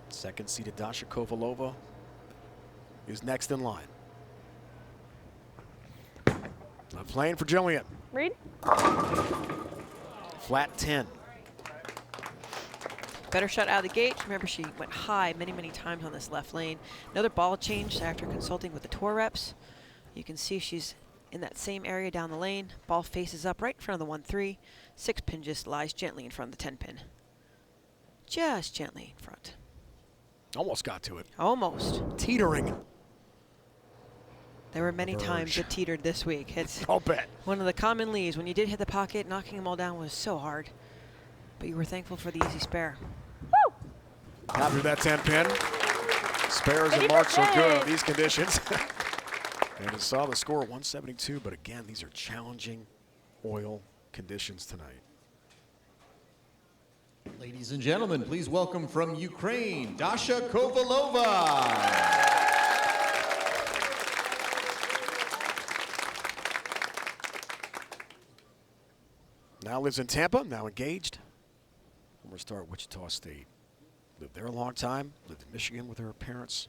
Second seeded Dasha Kovalova is next in line. Left lane for Jillian. Read. Flat 10. Better shot out of the gate. Remember, she went high many, many times on this left lane. Another ball change after consulting with the tour reps. You can see she's in that same area down the lane. Ball faces up right in front of the 1-3. 6-pin just lies gently in front of the 10-pin. Just gently in front. Almost got to it. Almost. Teetering. There were many times it teetered this week. It's I'll bet. one of the common leaves. When you did hit the pocket, knocking them all down was so hard. But you were thankful for the easy spare. Woo! After that 10-pin, spares and marks are good in these conditions. And you saw the score 172, but again, these are challenging oil conditions tonight. Ladies and gentlemen, please welcome from Ukraine, Dasha Kovalova. Now lives in Tampa, now engaged. Former star at Wichita State. Lived there a long time, lived in Michigan with her parents.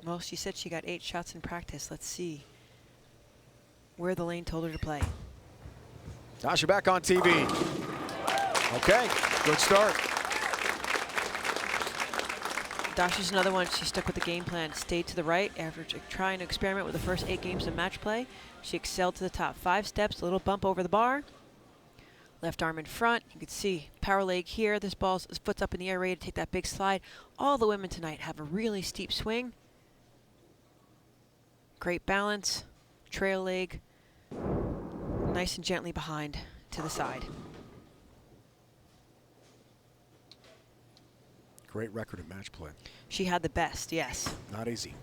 Well, she said she got 8 shots in practice. Let's see where the lane told her to play. Dasha back on TV. Okay, good start. Dasha's another one. She stuck with the game plan, stayed to the right after trying to experiment with the first 8 games of match play. She excelled to the top. 5 steps, a little bump over the bar. Left arm in front. You can see power leg here. This ball's foot's up in the air, ready to take that big slide. All the women tonight have a really steep swing. Great balance, trail leg, nice and gently behind to the side. Great record of match play. She had the best, yes. Not easy.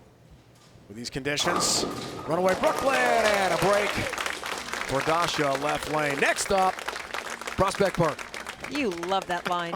With these conditions, runaway Brooklyn and a break for Dasha left lane. Next up, Prospect Park. You love that line.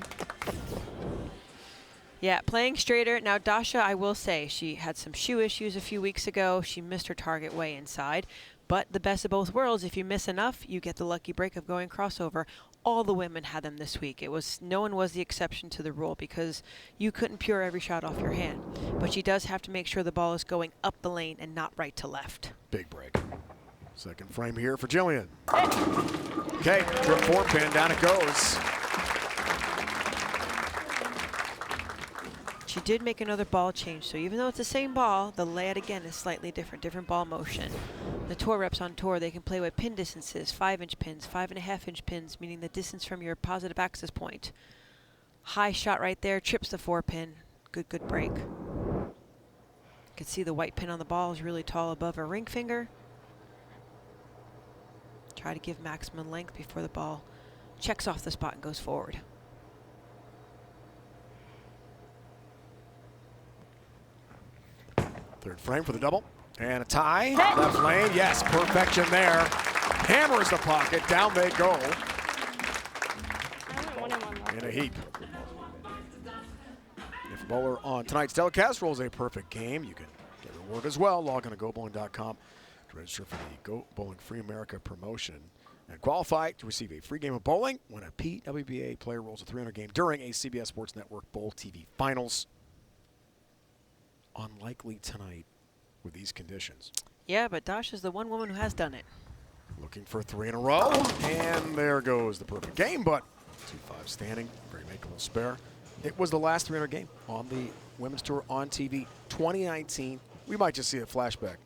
Yeah, playing straighter. Now, Dasha, I will say, she had some shoe issues a few weeks ago. She missed her target way inside. But the best of both worlds, if you miss enough, you get the lucky break of going crossover. All the women had them this week. No one was the exception to the rule because you couldn't pure every shot off your hand. But she does have to make sure the ball is going up the lane and not right to left. Big break. Second frame here for Jillian. Okay, trip 4-pin, down it goes. She did make another ball change, so even though it's the same ball, the layout again is slightly different ball motion. The tour reps on tour, they can play with pin distances, 5-inch pins, 5.5-inch pins, meaning the distance from your positive access point. High shot right there, trips the 4-pin. Good break. You can see the white pin on the ball is really tall above her ring finger. Try to give maximum length before the ball checks off the spot and goes forward. Third frame for the double. And a tie. Left lane. Yes, perfection there. Hammers the pocket. Down they go. In a heap. If a bowler on tonight's telecast rolls a perfect game, you can get reward as well. Log on to GoBowling.com to register for the Go Bowling Free America promotion and qualify to receive a free game of bowling when a PWBA player rolls a 300 game during a CBS Sports Network Bowl TV Finals. Unlikely tonight with these conditions. Yeah, but Dasha's the one woman who has done it. Looking for 3 in a row, and there goes the perfect game, but 2-5 standing, very makeable spare. It was the last 300 game on the Women's Tour on TV 2019. We might just see a flashback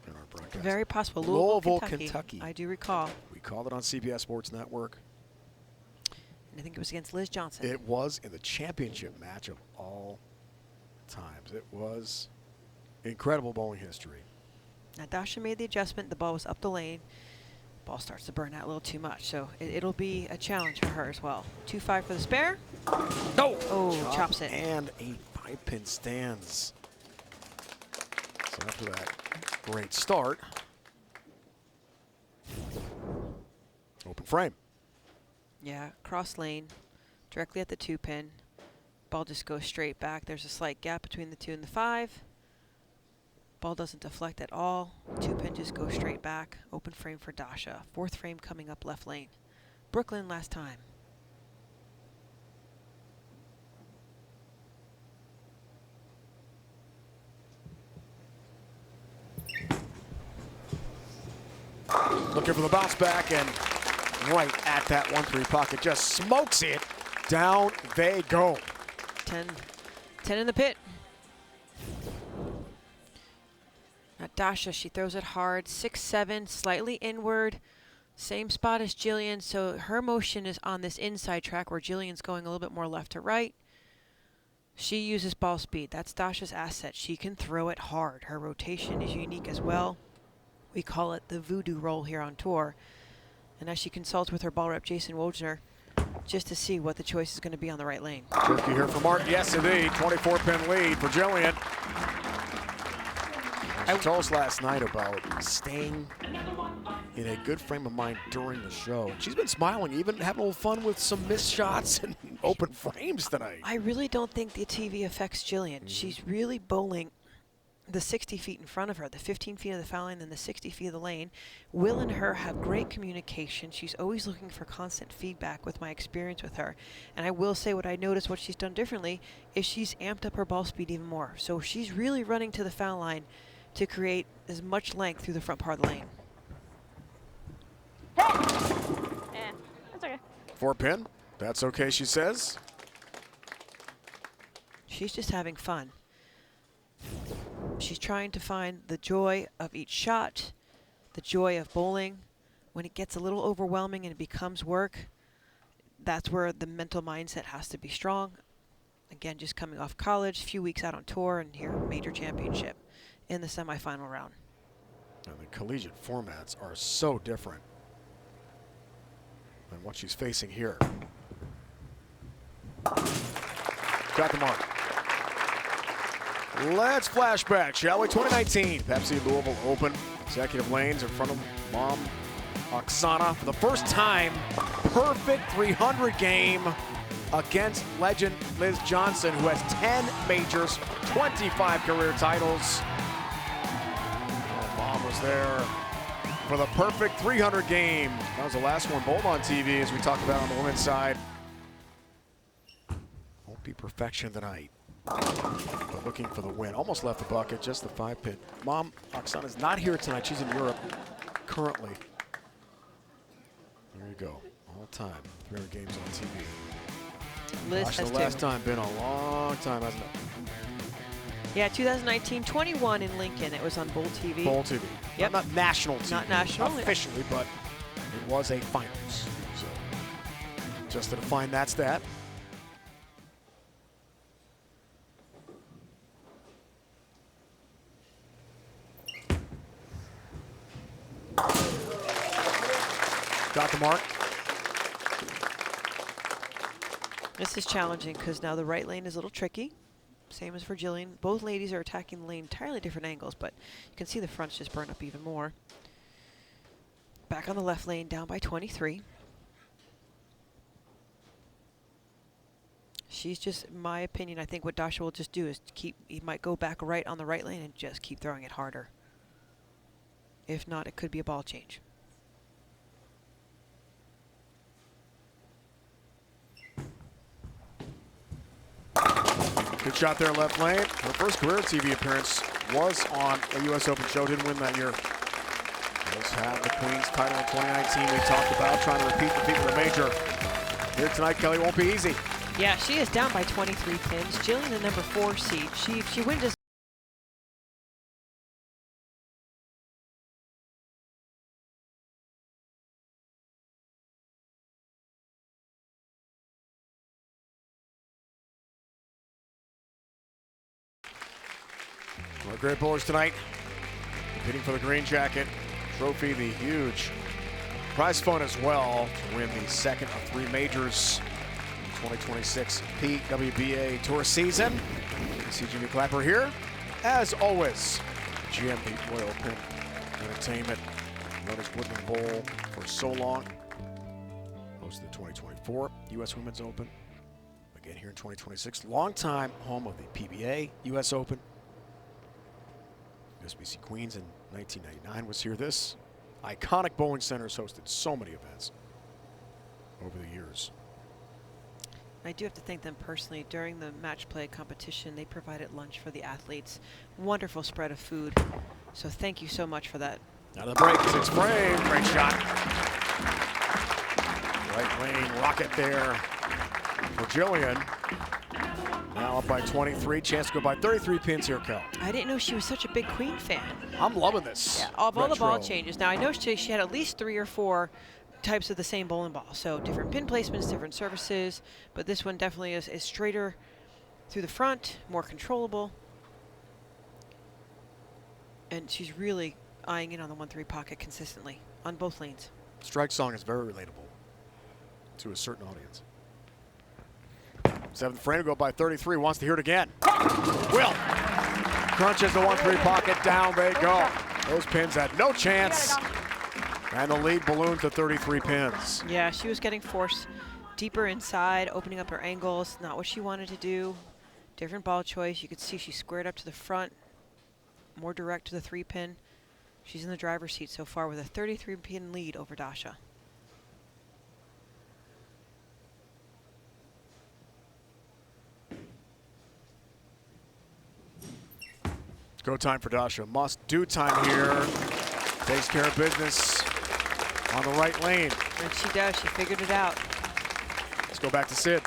in our broadcast. Very possible. Louisville, Kentucky. I do recall. We called it on CBS Sports Network. I think it was against Liz Johnson. It was in the championship match of all times. It was incredible bowling history. Now Dasha made the adjustment. The ball was up the lane. Ball starts to burn out a little too much, so it'll be a challenge for her as well. 2-5 for the spare. No! Oh, chops it. And a 5-pin stands. So after that great start, open frame. Yeah, cross lane, directly at the 2-pin. Ball just goes straight back. There's a slight gap between the 2 and the 5. Ball doesn't deflect at all. 2-pin just goes straight back. Open frame for Dasha. 4th frame coming up left lane. Brooklyn last time. Looking for the bounce back, and right at that 1-3 pocket, just smokes it. Down they go. 10 in the pit. Now Dasha, she throws it hard. 6-7, slightly inward. Same spot as Jillian, so her motion is on this inside track where Jillian's going a little bit more left to right. She uses ball speed. That's Dasha's asset. She can throw it hard. Her rotation is unique as well. We call it the voodoo roll here on tour. And as she consults with her ball rep, Jason Wojner, just to see what the choice is going to be on the right lane. Jerky here for Martin. Yes, indeed. 24-pin lead for Jillian. She told us last night about staying in a good frame of mind during the show. She's been smiling, even having a little fun with some missed shots and open frames tonight. I really don't think the TV affects Jillian. She's really bowling the 60 feet in front of her, the 15 feet of the foul line, and the 60 feet of the lane. Will and her have great communication. She's always looking for constant feedback with my experience with her. And I will say what I noticed what she's done differently is she's amped up her ball speed even more. So she's really running to the foul line to create as much length through the front part of the lane. Yeah, that's okay. 4-pin. That's okay, she says. She's just having fun. She's trying to find the joy of each shot, the joy of bowling. When it gets a little overwhelming and it becomes work, that's where the mental mindset has to be strong. Again, just coming off college, few weeks out on tour, and here, major championship in the semifinal round. And the collegiate formats are so different than what she's facing here. Got the mark. Let's flashback, shall we? 2019 Pepsi Louisville Open. Executive lanes in front of mom, Oksana. For the first time, perfect 300 game against legend Liz Johnson, who has 10 majors, 25 career titles. Mom was there for the perfect 300 game. That was the last one bowled on TV, as we talked about on the women's side. Won't be perfection tonight, but looking for the win. Almost left the bucket, just the 5-pin. Mom, Oksana's not here tonight. She's in Europe currently. There you go. All time, 300 games on TV. Liz Gosh, has the last two. time been a long time, hasn't it? Yeah, 2019, 21 in Lincoln. It was on Bowl TV. Bowl TV. Yep. Not national TV. Not national. Officially, but it was a finals. So just to define that stat. Got the mark. This is challenging because now the right lane is a little tricky. Same as for Jillian. Both ladies are attacking the lane entirely different angles, but you can see the fronts just burn up even more. Back on the left lane, down by 23. She's just, in my opinion, I think what Dasha will just do is he might go back right on the right lane and just keep throwing it harder. If not, it could be a ball change. Good shot there, left lane. Her first career TV appearance was on a U.S. Open show. Didn't win that year. Does have the Queen's title in 2019. We talked about trying to repeat the feat with a major. Here tonight, Kelly, won't be easy. Yeah, she is down by 23 pins. Jillian, the number 4 seed. She wins this great bowlers tonight. Competing for the green jacket trophy, the huge prize fund as well to win the second of 3 majors in 2026 PWBA Tour season. CGV Clapper here. As always, GMP Royal Pin Entertainment, known as Woodland Bowl for so long. Hosted the 2024 U.S. Women's Open. Again here in 2026. Longtime home of the PBA US Open. USBC Queens in 1999 was here. This iconic bowling center has hosted so many events over the years. I do have to thank them personally. During the match play competition, they provided lunch for the athletes. Wonderful spread of food. So thank you so much for that. Now the break, 6th frame, great shot. Right lane rocket there for Jillian. Now up by 23, chance to go by 33 pins here, Cal. I didn't know she was such a big Queen fan. I'm loving this. Yeah, of all the ball retro. changes. Now I know she had at least 3 or 4 types of the same bowling ball. So different pin placements, different surfaces, but this one definitely is straighter through the front, more controllable. And she's really eyeing in on the 1-3 pocket consistently on both lanes. Strike song is very relatable to a certain audience. 7th frame to go by 33, wants to hear it again. Will crunches the 1-3 pocket, down they go. Those pins had no chance. And the lead ballooned to 33 pins. Yeah, she was getting forced deeper inside, opening up her angles, not what she wanted to do. Different ball choice. You could see she squared up to the front, more direct to the 3-pin. She's in the driver's seat so far with a 33-pin lead over Dasha. Go time for Dasha. Must do time here. Takes care of business on the right lane. And she does. She figured it out. Let's go back to Sid.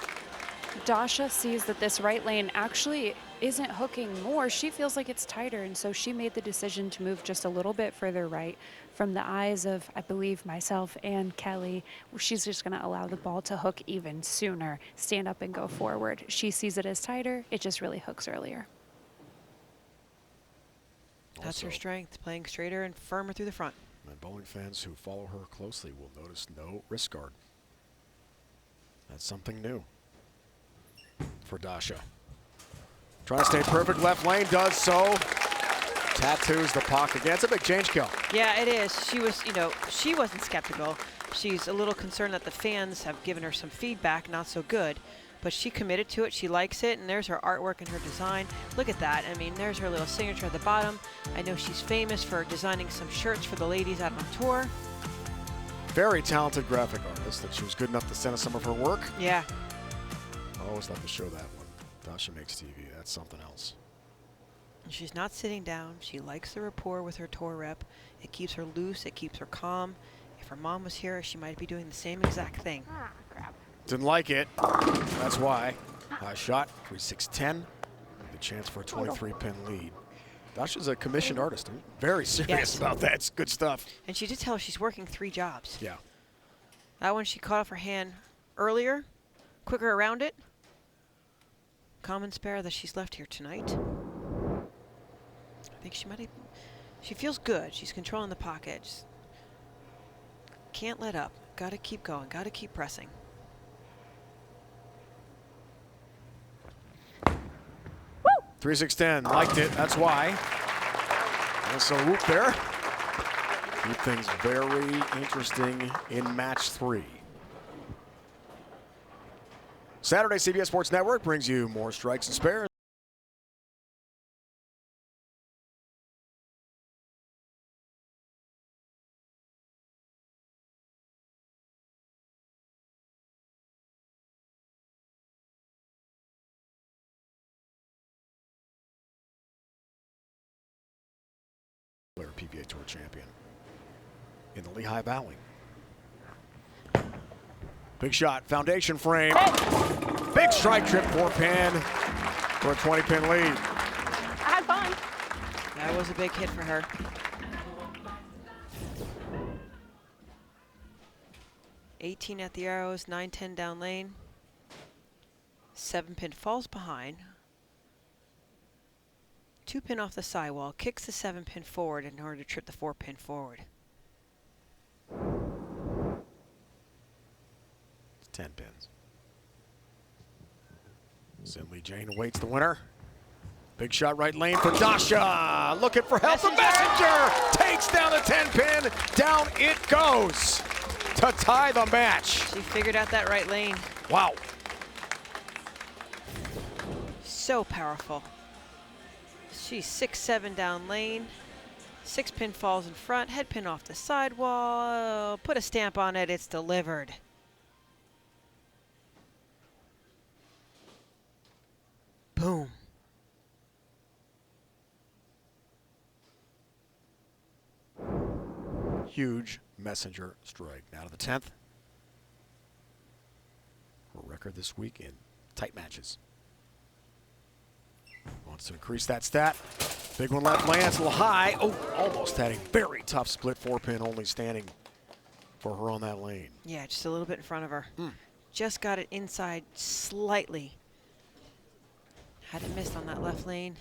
Dasha sees that this right lane actually isn't hooking more. She feels like it's tighter, and so she made the decision to move just a little bit further right. From the eyes of, I believe, myself and Kelly, she's just going to allow the ball to hook even sooner, stand up and go forward. She sees it as tighter. It just really hooks earlier. That's her strength, playing straighter and firmer through the front. And bowling fans who follow her closely will notice no wrist guard. That's something new for Dasha. Trying to stay perfect left lane, does so. Tattoos the pocket again. It's a big change, Kel. Yeah, it is. She was, she wasn't skeptical. She's a little concerned that the fans have given her some feedback, not so good. But she committed to it, she likes it, and there's her artwork and her design. Look at that. I mean, there's her little signature at the bottom. I know she's famous for designing some shirts for the ladies out on tour. Very talented graphic artist that she was good enough to send us some of her work. Yeah. I always love to show that one. Dasha makes TV, that's something else. And she's not sitting down. She likes the rapport with her tour rep. It keeps her loose, it keeps her calm. If her mom was here, she might be doing the same exact thing. Ah, crap. Didn't like it. That's why. High shot, 3-6-10. The chance for a 23-pin lead. Dasha's a commissioned artist. I'm very serious about that. It's good stuff. And she did tell us she's working 3 jobs. Yeah. That one she caught off her hand earlier, quicker around it. Common spare that she's left here tonight. I think she might have, she feels good. She's controlling the pocket. Just can't let up. Got to keep going. Got to keep pressing. 3-6-10, liked it, that's why. And so whoop there. Keep things very interesting in match 3. Saturday CBS Sports Network brings you more strikes and spares. PBA Tour champion in the Lehigh Valley. Big shot, foundation frame. Big strike trip, 4-pin for a 20-pin lead. I had fun. That was a big hit for her. $18 at the arrows, 9-10 down lane. 7-pin falls behind. 2-pin off the sidewall, kicks the 7-pin forward in order to trip the 4-pin forward. It's 10 pins. Sinley Jane awaits the winner. Big shot right lane for Dasha. Looking for help. The Messenger takes down the 10-pin. Down it goes to tie the match. She figured out that right lane. Wow. So powerful. She's 6-7 down lane. 6-pin falls in front. Head pin off the sidewall. Put a stamp on it. It's delivered. Boom. Huge messenger strike. Now to the 10th. Her record this week in tight matches. Wants to increase that stat. Big one left lands a little high. Oh, almost had a very tough split 4-pin only standing for her on that lane. Yeah, just a little bit in front of her. Just got it inside slightly. Had it missed on that left lane.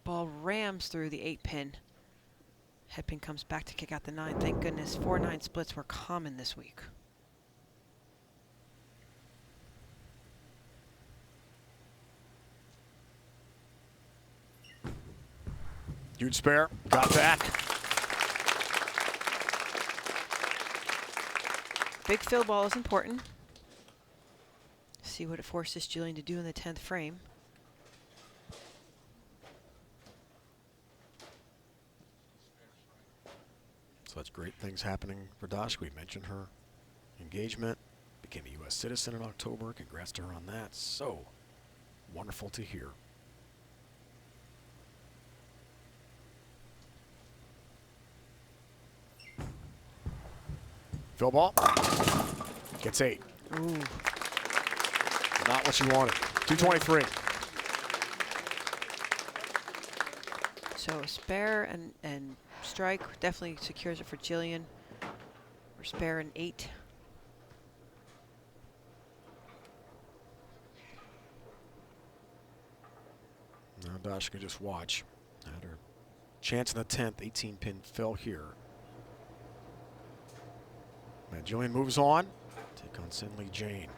Ball rams through the 8-pin. Headpin comes back to kick out the 9. Thank goodness 4-9 splits were common this week. Huge spare, got that. Big fill ball is important. See what it forces Jillian to do in the 10th frame. Such great things happening for Dasha. We mentioned her engagement, became a U.S. citizen in October. Congrats to her on that. So wonderful to hear. Fill ball. Gets 8. Ooh. Not what you wanted. 223. So a spare and strike definitely secures it for Jillian. Or spare and 8. Now Dasha can just watch. Had her chance in the 10th. 18-pin fill here. And Jillian moves on. Take on Sinley Jane.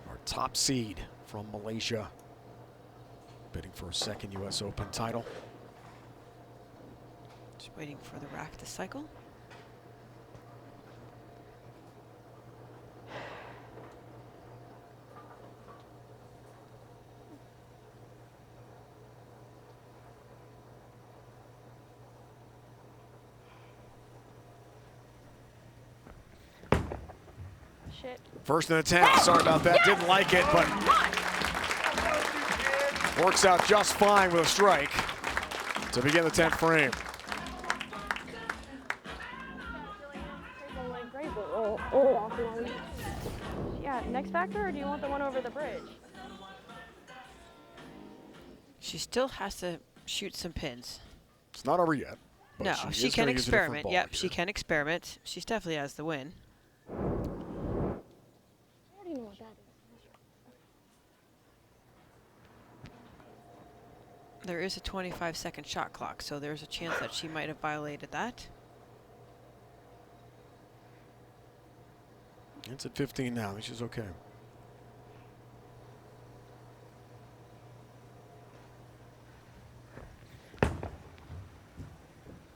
Our top seed from Malaysia. Bidding for a second U.S. Open title. Just waiting for the rack to cycle. Shit. First in the 10th. Sorry about that. Didn't like it, but works out just fine with a strike to begin the 10th frame. Yeah, next factor, or do you want the one over the bridge? She still has to shoot some pins. It's not over yet. but No, she is can gonna use a different experiment. ball Yep, here. she can experiment. She definitely has the win. I already know what that is. There is a 25-second shot clock, so there's a chance that she might have violated that. It's at 15 now. Which is okay.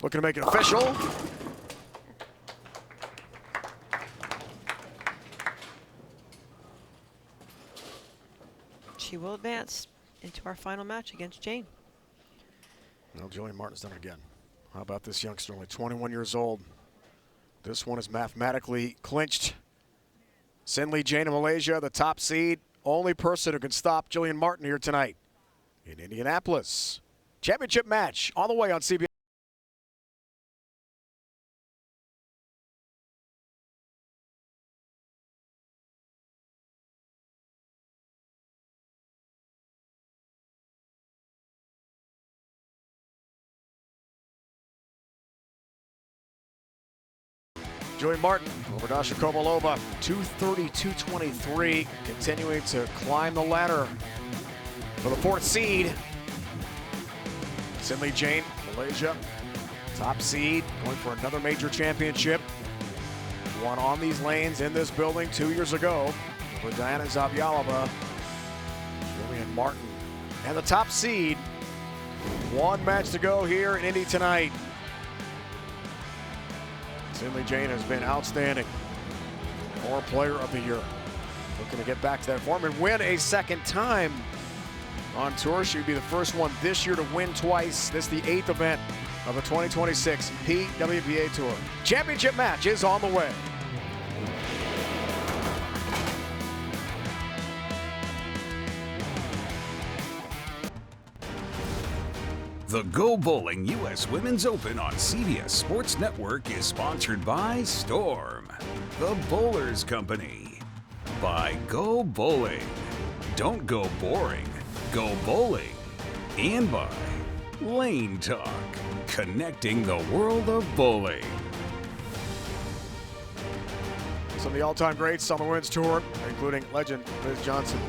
Looking to make it official. She will advance into our final match against Jane. Well, Jillian Martin's done it again. How about this youngster, only 21 years old? This one is mathematically clinched. Sinley Jane of Malaysia, the top seed. Only person who can stop Jillian Martin here tonight in Indianapolis. Championship match on the way on CBS. Julie Martin over Dasha Kovalova, 230, 223, continuing to climb the ladder for the 4th seed. Sin Lee Jane, Malaysia, top seed, going for another major championship. Won on these lanes in this building 2 years ago with Diana Zavjalova, Julian Martin, and the top seed. One match to go here in Indy tonight. Sin Lee Jane has been outstanding. Former Player of the Year. Looking to get back to that form and win a second time on tour. She would be the first one this year to win twice. This is the 8th event of the 2026 PWBA Tour. Championship match is on the way. The Go Bowling U.S. Women's Open on CBS Sports Network is sponsored by Storm, the Bowlers Company, by Go Bowling, Don't Go Boring, Go Bowling, and by Lane Talk, connecting the world of bowling. Some of the all-time greats on the Women's Tour, including legend Liz Johnson,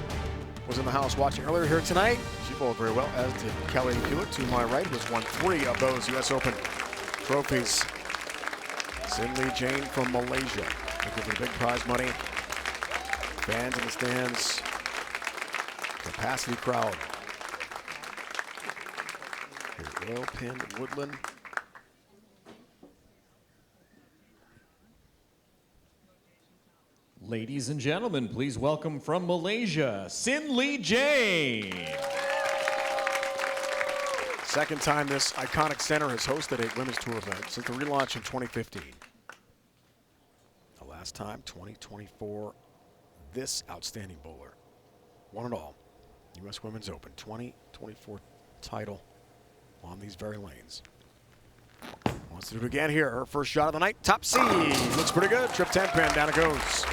was in the house watching earlier here tonight. She bowled very well, as did Kelly Hewitt to my right, who has won 3 of those U.S. Open trophies. Sin Lee Jane from Malaysia, looking for the big prize money. Fans in the stands, capacity crowd. Here's Royal Pin Woodland. Ladies and gentlemen, please welcome from Malaysia, Sin Lee Jane. Second time this iconic center has hosted a women's tour event since the relaunch in 2015. The last time, 2024, this outstanding bowler won it all. U.S. Women's Open 2024 title on these very lanes. Wants to do it again here. Her first shot of the night, top seed. Looks pretty good. Trip 10 pin, down it goes.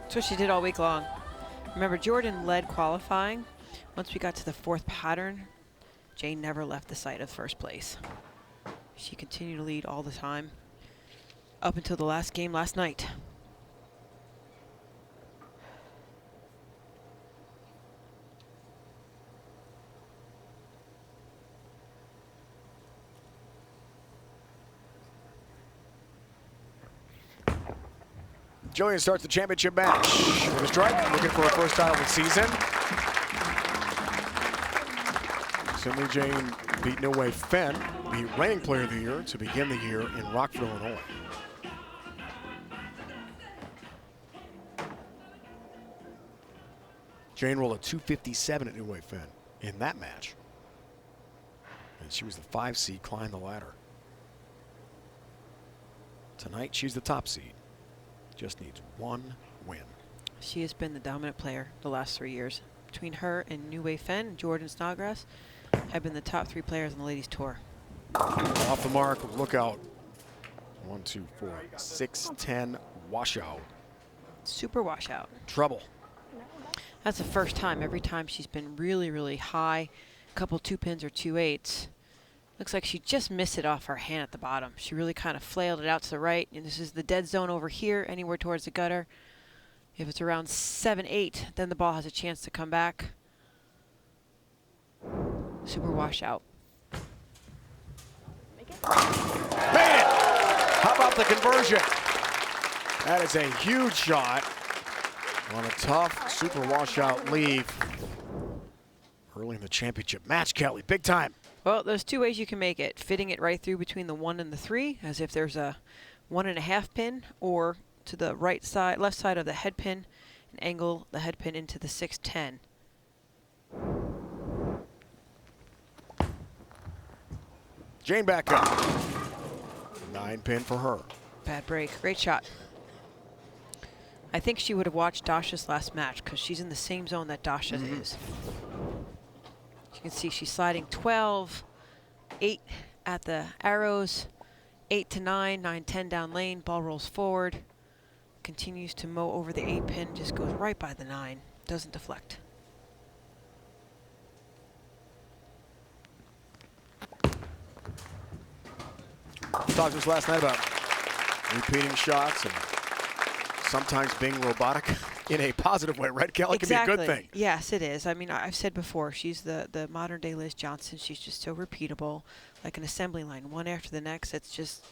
That's what she did all week long. Remember, Jordan led qualifying. Once we got to the 4th pattern, Jane never left the sight of first place. She continued to lead all the time up until the last game last night. Julian starts the championship match with a strike, looking for a first title of the season. Sin Lee Jane beat Niwei Fenn, the reigning player of the year, to begin the year in Rockford, Illinois. Jane rolled a 257 at Niwei Fenn in that match. And she was the 5 seed, climbed the ladder. Tonight, she's the top seed. Just needs one win. She has been the dominant player the last 3 years. Between her and Niwei Fenn and Jordan Snodgrass have been the top 3 players on the ladies tour. Off the mark, look out. 1, 2, 4, 6, 10, washout. Super washout. Trouble. That's the first time. Every time she's been really, really high. A couple 2 pins or 2 8s. Looks like she just missed it off her hand at the bottom. She really kind of flailed it out to the right. And this is the dead zone over here, anywhere towards the gutter. If it's around 7, 8, then the ball has a chance to come back. Super washout. Made it! How about the conversion? That is a huge shot on a tough super washout leave early in the championship match, Kelly. Big time. Well, there's 2 ways you can make it. Fitting it right through between the 1 and the 3, as if there's a 1.5 pin, or to the right side, left side of the head pin, and angle the head pin into the 6-10. Jane back up. 9 pin for her. Bad break. Great shot. I think she would have watched Dasha's last match because she's in the same zone that Dasha is. You can see she's sliding 12, 8 at the arrows, 8 to 9, 9, 10 down lane. Ball rolls forward, continues to mow over the 8 pin, just goes right by the 9, doesn't deflect. We talked to us last night about repeating shots and sometimes being robotic in a positive way, right, Kelly? Exactly. It can be a good thing. Yes, it is. I mean, I've said before, she's the modern-day Liz Johnson. She's just so repeatable, like an assembly line, one after the next. It's just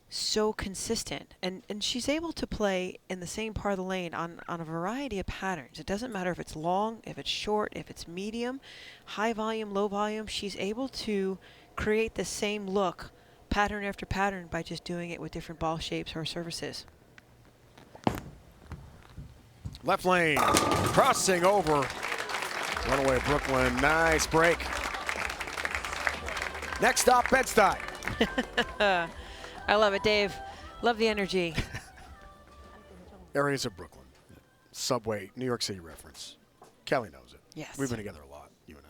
so consistent. And she's able to play in the same part of the lane on a variety of patterns. It doesn't matter if it's long, if it's short, if it's medium, high volume, low volume. She's able to create the same look pattern after pattern by just doing it with different ball shapes or surfaces. Left lane, crossing over. Runaway Brooklyn, nice break. Next stop, Bed-Stuy. I love it, Dave. Love the energy. Areas of Brooklyn. Subway, New York City reference. Kelly knows it. Yes. We've been together a lot, you and I.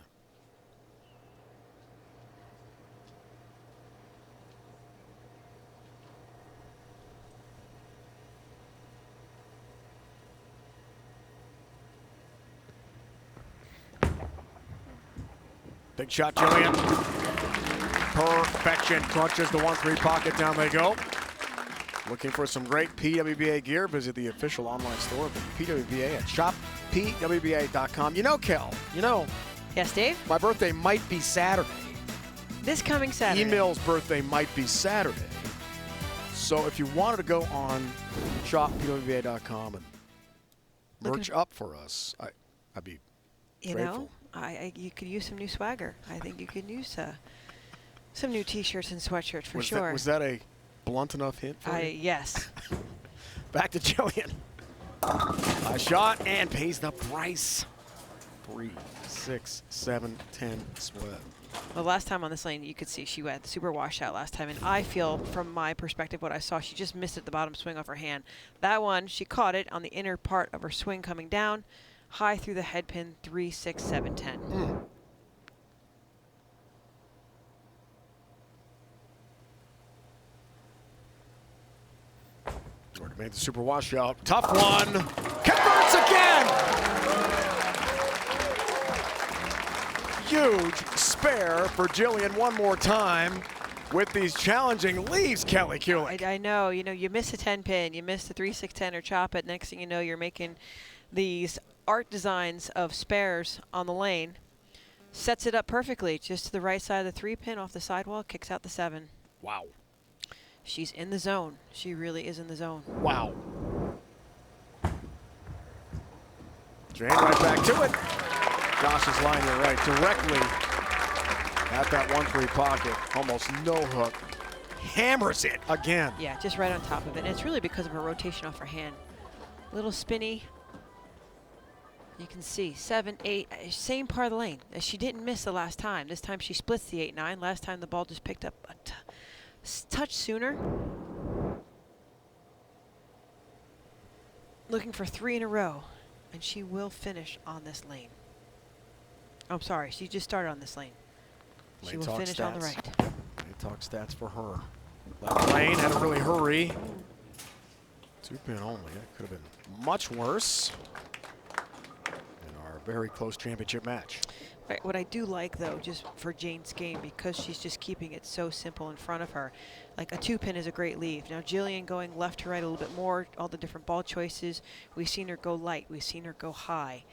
Big shot, Jillian. Perfection. Crunches the 1-3 pocket. Down they go. Looking for some great PWBA gear? Visit the official online store of the PWBA at shoppwba.com. You know, Kel, you know. Yes, Dave? My birthday might be Saturday. This coming Saturday. Email's birthday might be Saturday. So if you wanted to go on shoppwba.com and merch up for us, I'd be grateful. You could use some new swagger. I think you could use some new T-shirts and sweatshirts for sure. Was that a blunt enough hint for you? Yes. Back to Jillian. A shot and pays the price. 3, 6, 7, 10 sweat. Well, last time on this lane, you could see she had the super washout last time, and I feel, from my perspective, what I saw, she just missed at the bottom swing off her hand. That one, she caught it on the inner part of her swing coming down, high through the head pin, 3, 6, 7, 10. Jordan made the super washout. Tough one. Converts again. Huge spare for Jillian one more time with these challenging leaves, Kelly Kulik. I know. You miss a 10 pin, you miss the 3, 6, 10 or chop it. Next thing you know, you're making these art designs of spares on the lane. Sets it up perfectly, just to the right side of the 3 pin off the sidewall, kicks out the 7. Wow. She's in the zone. She really is in the zone. Wow. Jane right back to it. Josh's line here right, directly at that 1-3 pocket. Almost no hook. Hammers it again. Yeah, just right on top of it. And it's really because of her rotation off her hand. Little spinny. You can see 7, 8, same part of the lane. She didn't miss the last time. This time she splits the 8-9. Last time the ball just picked up a touch sooner. Looking for 3 in a row, and she will finish on this lane. I'm sorry, she just started on this lane. She will finish on the right. Lane talk stats for her. Left lane had to really hurry. 2 pin only. That could have been much worse in our very close championship match. Right, what I do like, though, just for Jane's game, because she's just keeping it so simple in front of her, like a 2 pin is a great leave. Now, Jillian going left to right a little bit more, all the different ball choices. We've seen her go light. We've seen her go high.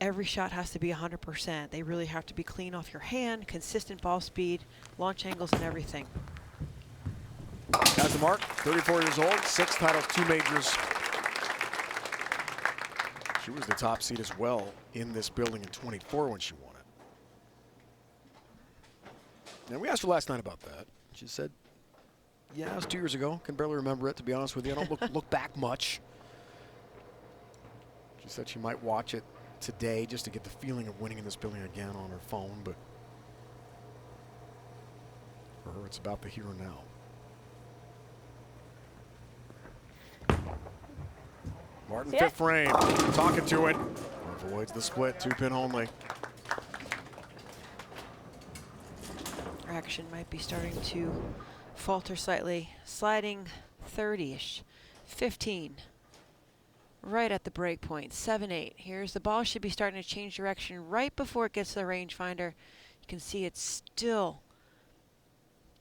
Every shot has to be 100%. They really have to be clean off your hand, consistent ball speed, launch angles, and everything. Has the mark, 34 years old, 6 titles, 2 majors. She was the top seed as well in this building in 24 when she won it. And we asked her last night about that. She said, yeah, it was 2 years ago. Can barely remember it, to be honest with you. I don't look back much. She said she might watch it today just to get the feeling of winning in this building again on her phone, but for her, it's about the here and now. Martin, 5th frame, talking to it. Avoids the split, 2 pin only. Her action might be starting to falter slightly. Sliding 30-ish, 15. Right at the break point, 7-8. Here's the ball, should be starting to change direction right before it gets to the rangefinder. You can see it's still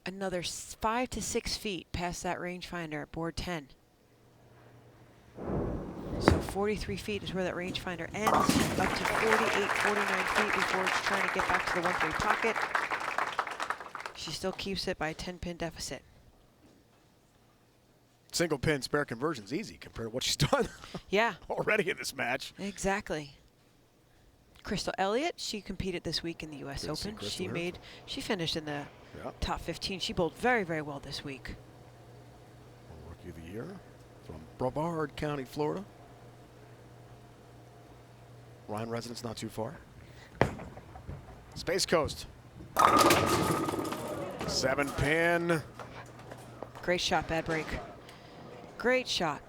another 5 to 6 feet past that rangefinder at board 10. So 43 feet is where that rangefinder ends, up to 48, 49 feet before it's trying to get back to the 1-3 pocket. She still keeps it by a 10-pin deficit. Single pin spare conversion's easy compared to what she's done Yeah. already in this match. Exactly. Crystal Elliott, she competed this week in the U.S. Open. She finished in the top 15. She bowled very, very well this week. Rookie of the year from Brevard County, Florida. Ryan residence not too far. Space Coast. 7-pin. Great shot, bad break. Great shot.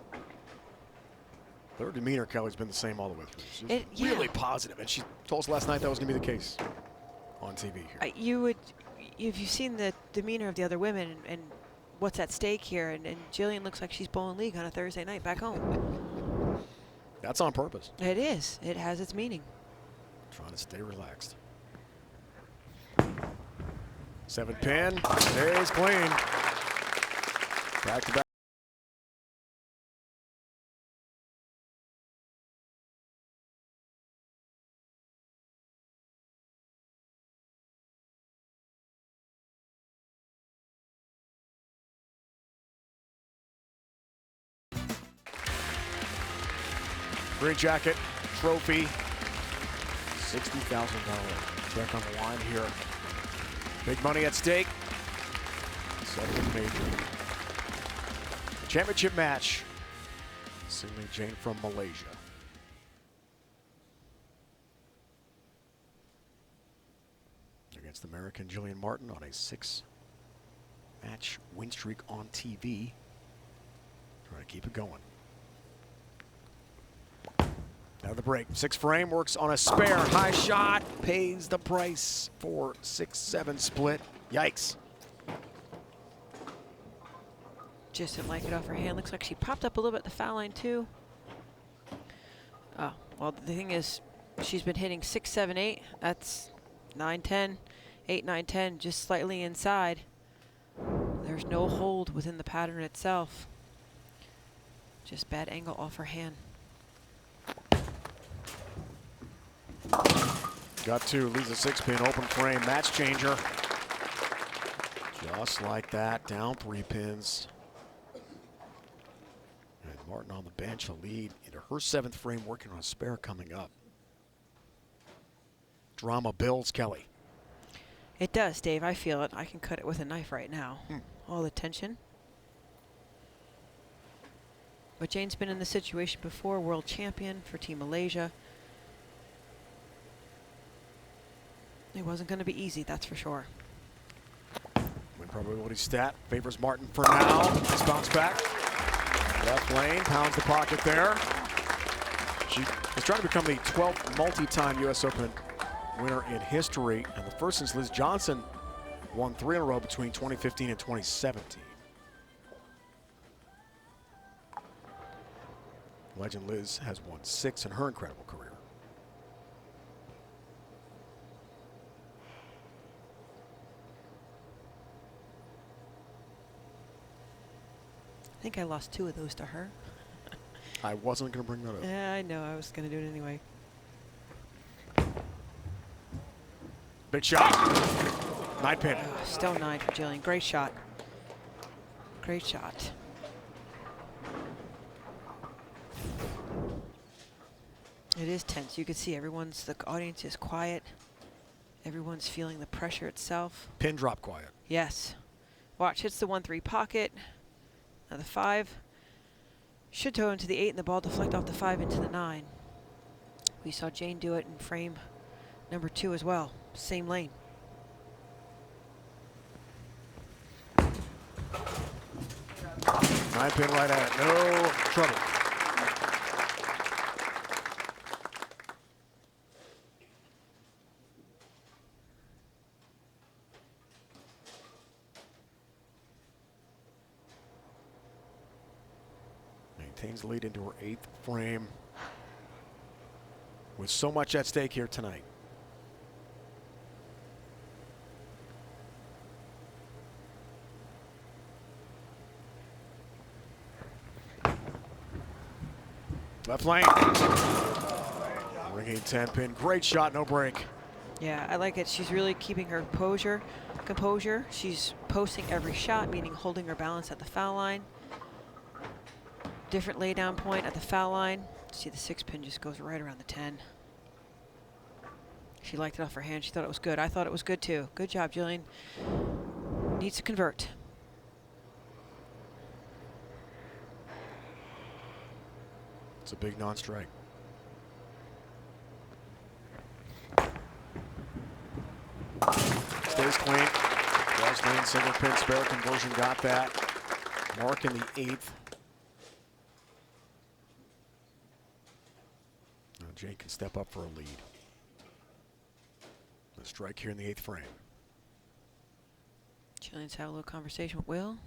Her demeanor, Kelly's been the same all the way through. She's really positive, and she told us last night that was going to be the case on TV here. You would, if you've seen the demeanor of the other women and what's at stake here, and Jillian looks like she's bowling league on a Thursday night back home. That's on purpose. It is. It has its meaning. Trying to stay relaxed. 7-pin, stays clean. Back to back. Green jacket, trophy, $60,000 check on the line here. Big money at stake. Second major. Championship match. Sydney Jane from Malaysia. Against American Jillian Martin on a 6-match win streak on TV. Trying to keep it going. Now the break. 6 frame works on a spare. High shot pays the price for 6-7 split. Yikes. Just didn't like it off her hand. Looks like she popped up a little bit at the foul line too. Oh, well, the thing is, she's been hitting 6, 7, 8. That's 9, 10, 8, 9, 10, just slightly inside. There's no hold within the pattern itself. Just bad angle off her hand. Got 2, leaves a 6-pin open frame, match changer. Just like that, down 3 pins. And Martin on the bench, a lead into her 7th frame, working on a spare coming up. Drama builds, Kelly. It does, Dave. I feel it. I can cut it with a knife right now. All the tension. But Jane's been in this situation before, world champion for Team Malaysia. It wasn't going to be easy, that's for sure. Win probability stat favors Martin for now. Nice bounce back. Left lane, pounds the pocket there. She is trying to become the 12th multi-time U.S. Open winner in history, and the first since Liz Johnson won 3 in a row between 2015 and 2017. Legend Liz has won 6 in her incredible career. I think I lost 2 of those to her. I wasn't going to bring that up. Yeah, I know. I was going to do it anyway. Big shot. 9-pin. Still 9 for Jillian. Great shot. Great shot. It is tense. You can see the audience is quiet. Everyone's feeling the pressure itself. Pin drop quiet. Yes. Watch, hits the 1-3 pocket. Now the 5. Should toe into the 8 and the ball deflect off the 5 into the 9. We saw Jane do it in frame number 2 as well. Same lane. Nine pin right at it. No trouble. Maintains the lead into her 8th frame. With so much at stake here tonight. Left lane. Ringing 10-pin. Great shot, no break. Yeah, I like it. She's really keeping her composure. She's posting every shot, meaning holding her balance at the foul line. Different laydown point at the foul line. See, the 6-pin just goes right around the 10. She liked it off her hand. She thought it was good. I thought it was good too. Good job, Jillian. Needs to convert. It's a big non-strike. Stays clean. Cross lane, single pin spare conversion, got that. Mark in the 8th. Now Jane can step up for a lead. A strike here in the 8th frame. Jillian's had a little conversation with Will.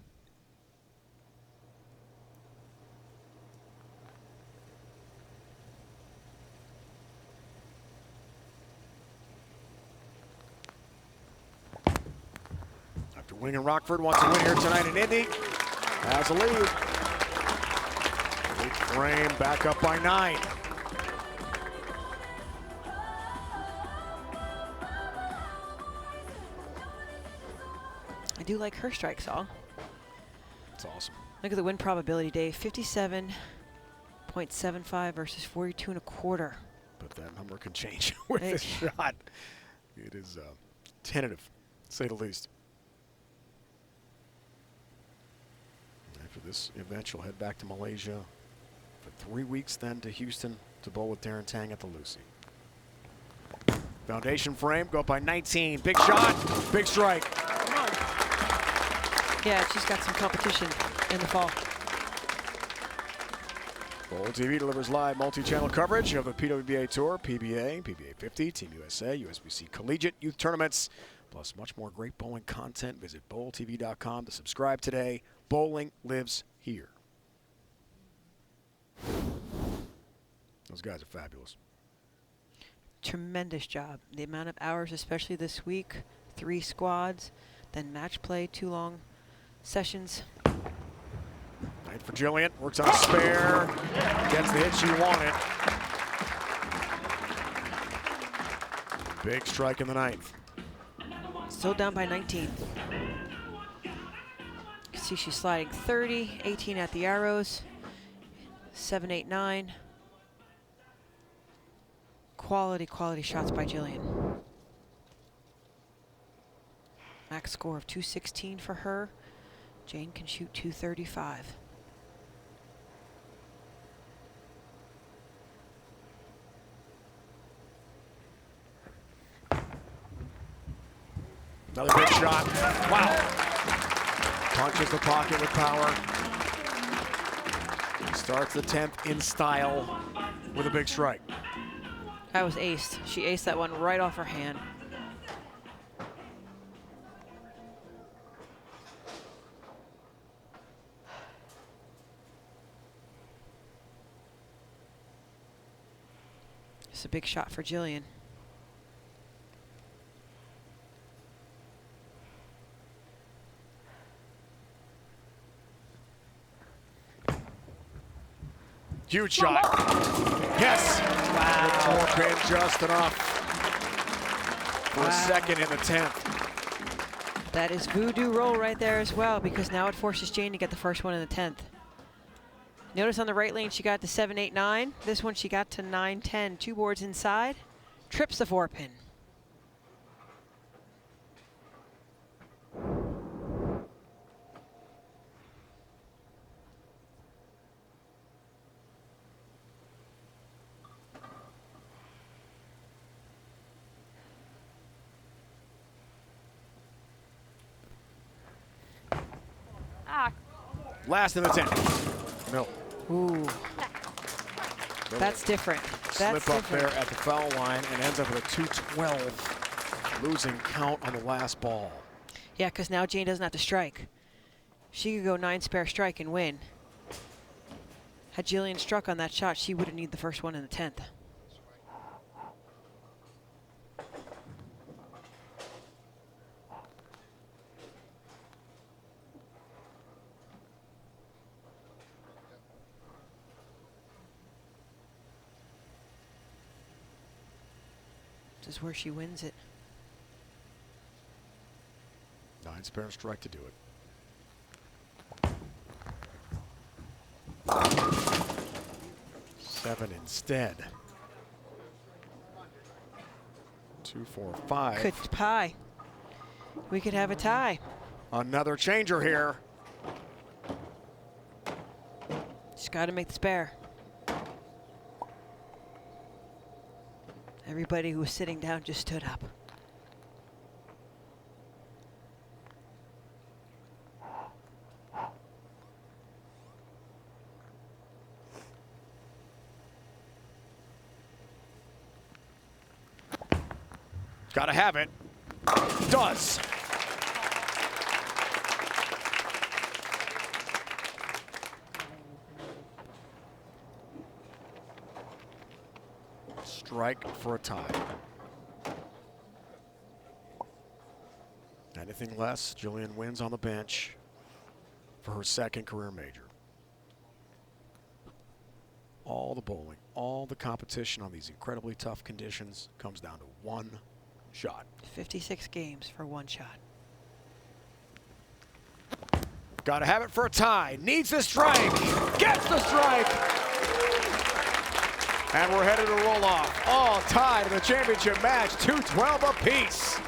After winning in Rockford, wants to win here tonight in Indy. Has a lead. 8th frame, back up by 9. I do like her strike song. That's awesome. Look at the win probability, Dave. 57.75 versus 42.25. But that number can change with this shot. It is tentative, to say the least. After this event, she'll head back to Malaysia for 3 weeks, then to Houston to bowl with Darren Tang at the Lucy. Foundation frame, go up by 19. Big shot, big strike. Yeah, she's got some competition in the fall. Bowl TV delivers live multi-channel coverage of the PWBA Tour, PBA, PBA 50, Team USA, USBC Collegiate Youth Tournaments, plus much more great bowling content. Visit bowltv.com to subscribe today. Bowling lives here. Those guys are fabulous. Tremendous job. The amount of hours, especially this week, 3 squads, then match play, 2 long sessions. Night for Jillian, works on a spare, gets the hit she wanted. Big strike in the 9th. Still down by 19. You can see she's sliding 30, 18 at the arrows, 7, 8, 9. Quality shots by Jillian. Max score of 216 for her. Jane can shoot 235. Another big shot. Wow. Punches the pocket with power. Starts the 10th in style with a big strike. That was aced. She aced that one right off her hand. It's a big shot for Jillian. Huge shot. Yes. Wow. More pin just enough for a second in the 10th. That is voodoo roll right there as well, because now it forces Jane to get the first one in the 10th. Notice on the right lane she got to 7, 8, 9. This one she got to 9, 10. 2 boards inside. Trips the 4-pin. Last in the 10th. No. Ooh. That's different. That's Slip up different. there at the foul line and ends up with a 212 losing count on the last ball. Yeah, because now Jane doesn't have to strike. She could go 9 spare strike and win. Had Jillian struck on that shot, she would have needed the first one in the 10th. This is where she wins it. 9 spare strike to do it. 7 instead. 2, 4, 5. Could tie. We could have a tie. Another changer here. Just got to make the spare. Everybody who was sitting down just stood up. Gotta have it. Does. Strike for a tie. Anything less, Jillian wins on the bench for her 2nd career major. All the bowling, all the competition on these incredibly tough conditions comes down to 1 shot. 56 games for 1 shot. Got to have it for a tie. Needs the strike. Gets the strike. And we're headed to roll off. All tied in the championship match. 2-12 apiece.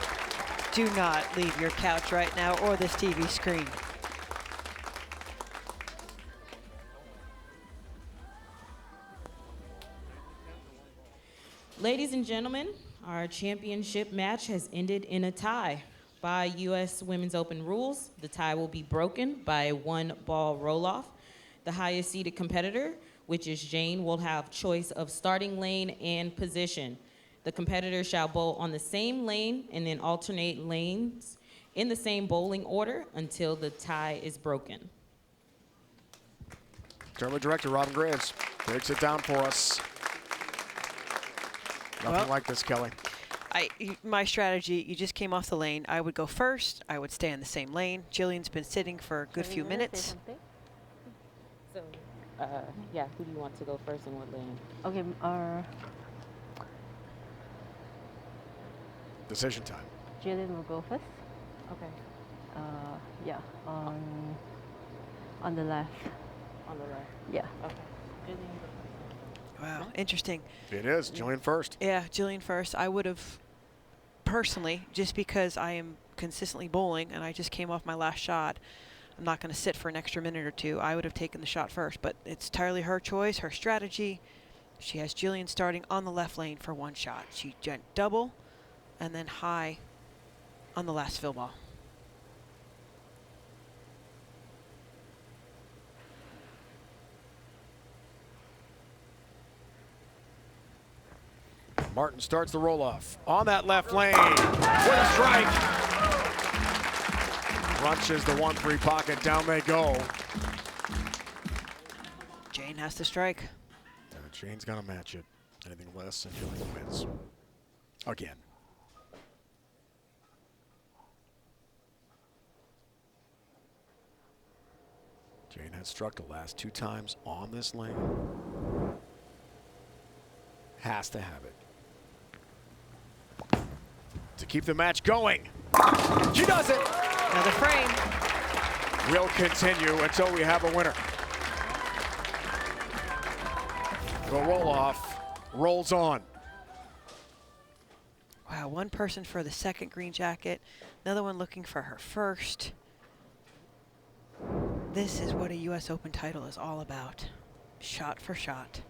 Do not leave your couch right now or this TV screen. Ladies and gentlemen, our championship match has ended in a tie. By U.S. Women's Open rules, the tie will be broken by a 1-ball roll-off. The highest seeded competitor, which is Jane, will have choice of starting lane and position. The competitor shall bowl on the same lane and then alternate lanes in the same bowling order until the tie is broken. Tournament director Robin Graves breaks it down for us. Nothing like this, Kelly. My strategy, you just came off the lane. I would go first. I would stay in the same lane. Jillian's been sitting for a good few minutes. So, yeah, who do you want to go first and what lane? Okay, Decision time. Jillian will go first. Okay. Yeah, on the left. On the left? Yeah. Okay. Wow, interesting. It is. Jillian first. Yeah, Jillian first. I would have personally, just because I am consistently bowling and I just came off my last shot, I'm not going to sit for an extra minute or 2. I would have taken the shot first, but it's entirely her choice, her strategy. She has Jillian starting on the left lane for 1 shot. She went double and then high on the last fill ball. Martin starts the roll-off on that left lane with a strike. Crunches the 1-3 pocket. Down they go. Jane has to strike. Jane's gonna match it. Anything less, and Jillian wins. Again. Jane has struck the last 2 times on this lane. Has to have it. To keep the match going. She does it. Another frame. We'll continue until we have a winner. The roll-off rolls on. Wow, 1 person for the 2nd green jacket, another one looking for her first. This is what a U.S. Open title is all about. Shot for shot.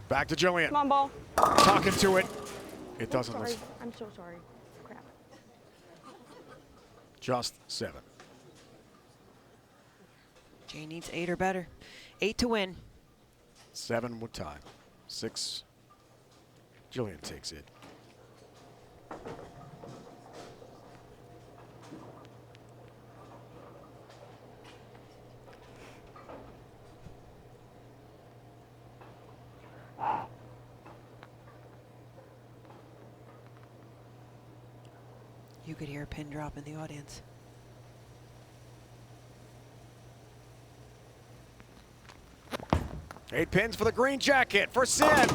Back to Jillian. Come on, ball. Talking to it. It doesn't listen. I'm so sorry. Crap. Just 7. Jane needs 8 or better. 8 to win. 7 would tie. 6. Jillian takes it. You could hear a pin drop in the audience. Eight pins for the green jacket for Sin. 7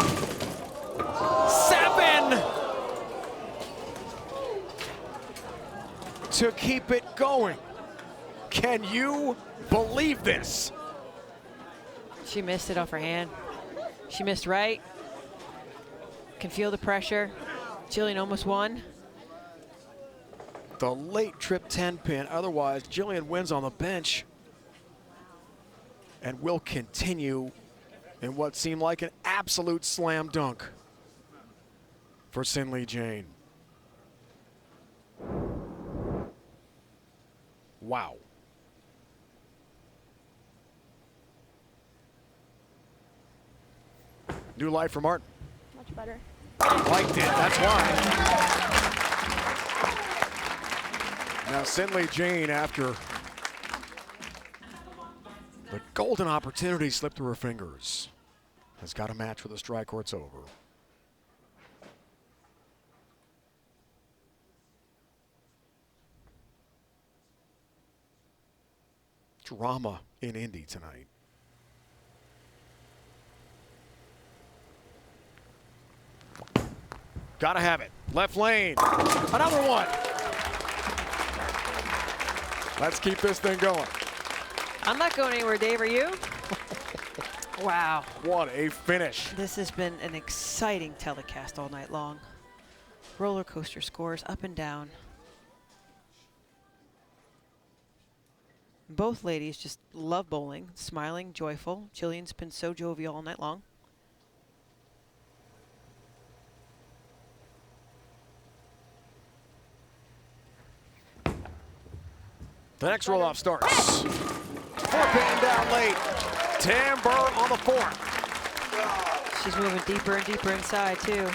to keep it going. Can you believe this? She missed it off her hand. She missed right. Can feel the pressure. Jillian almost won. The late trip 10 pin. Otherwise, Jillian wins on the bench and will continue in what seemed like an absolute slam dunk for Sin Lee Jane. Wow. New life for Martin. Much better. Liked it, that's why. Now Sin Lee Jane, after the golden opportunity slipped through her fingers, has got a match with a strike or it's over. Drama in Indy tonight. Gotta have it. Left lane. Another one. Let's keep this thing going. I'm not going anywhere, Dave. Are you? Wow. What a finish. This has been an exciting telecast all night long. Roller coaster scores up and down. Both ladies just love bowling, smiling, joyful. Jillian's been so jovial all night long. The next roll-off starts. 4-pin down late. Timber on the 4th. She's moving deeper and deeper inside, too.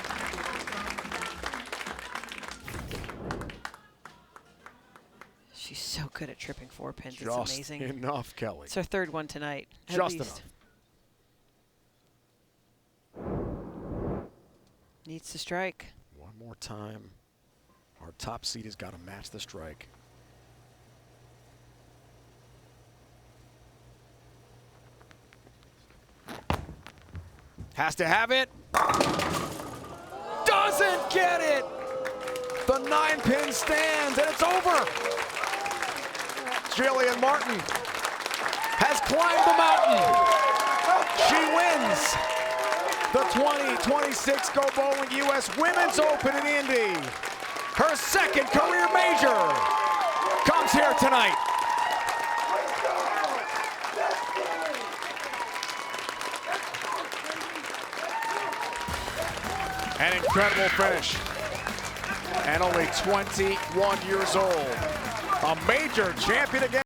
She's so good at tripping 4 pins. It's amazing. Just enough, Kelly. It's her third one tonight. Just enough. Needs to strike. One more time. Our top seed has got to match the strike. Has to have it. Doesn't get it. The 9-pin stands, and it's over. Jillian Martin has climbed the mountain. She wins the 2026 Go Bowling U.S. Women's Open in Indy. Her second career major comes here tonight. An incredible finish. And only 21 years old. A major champion again.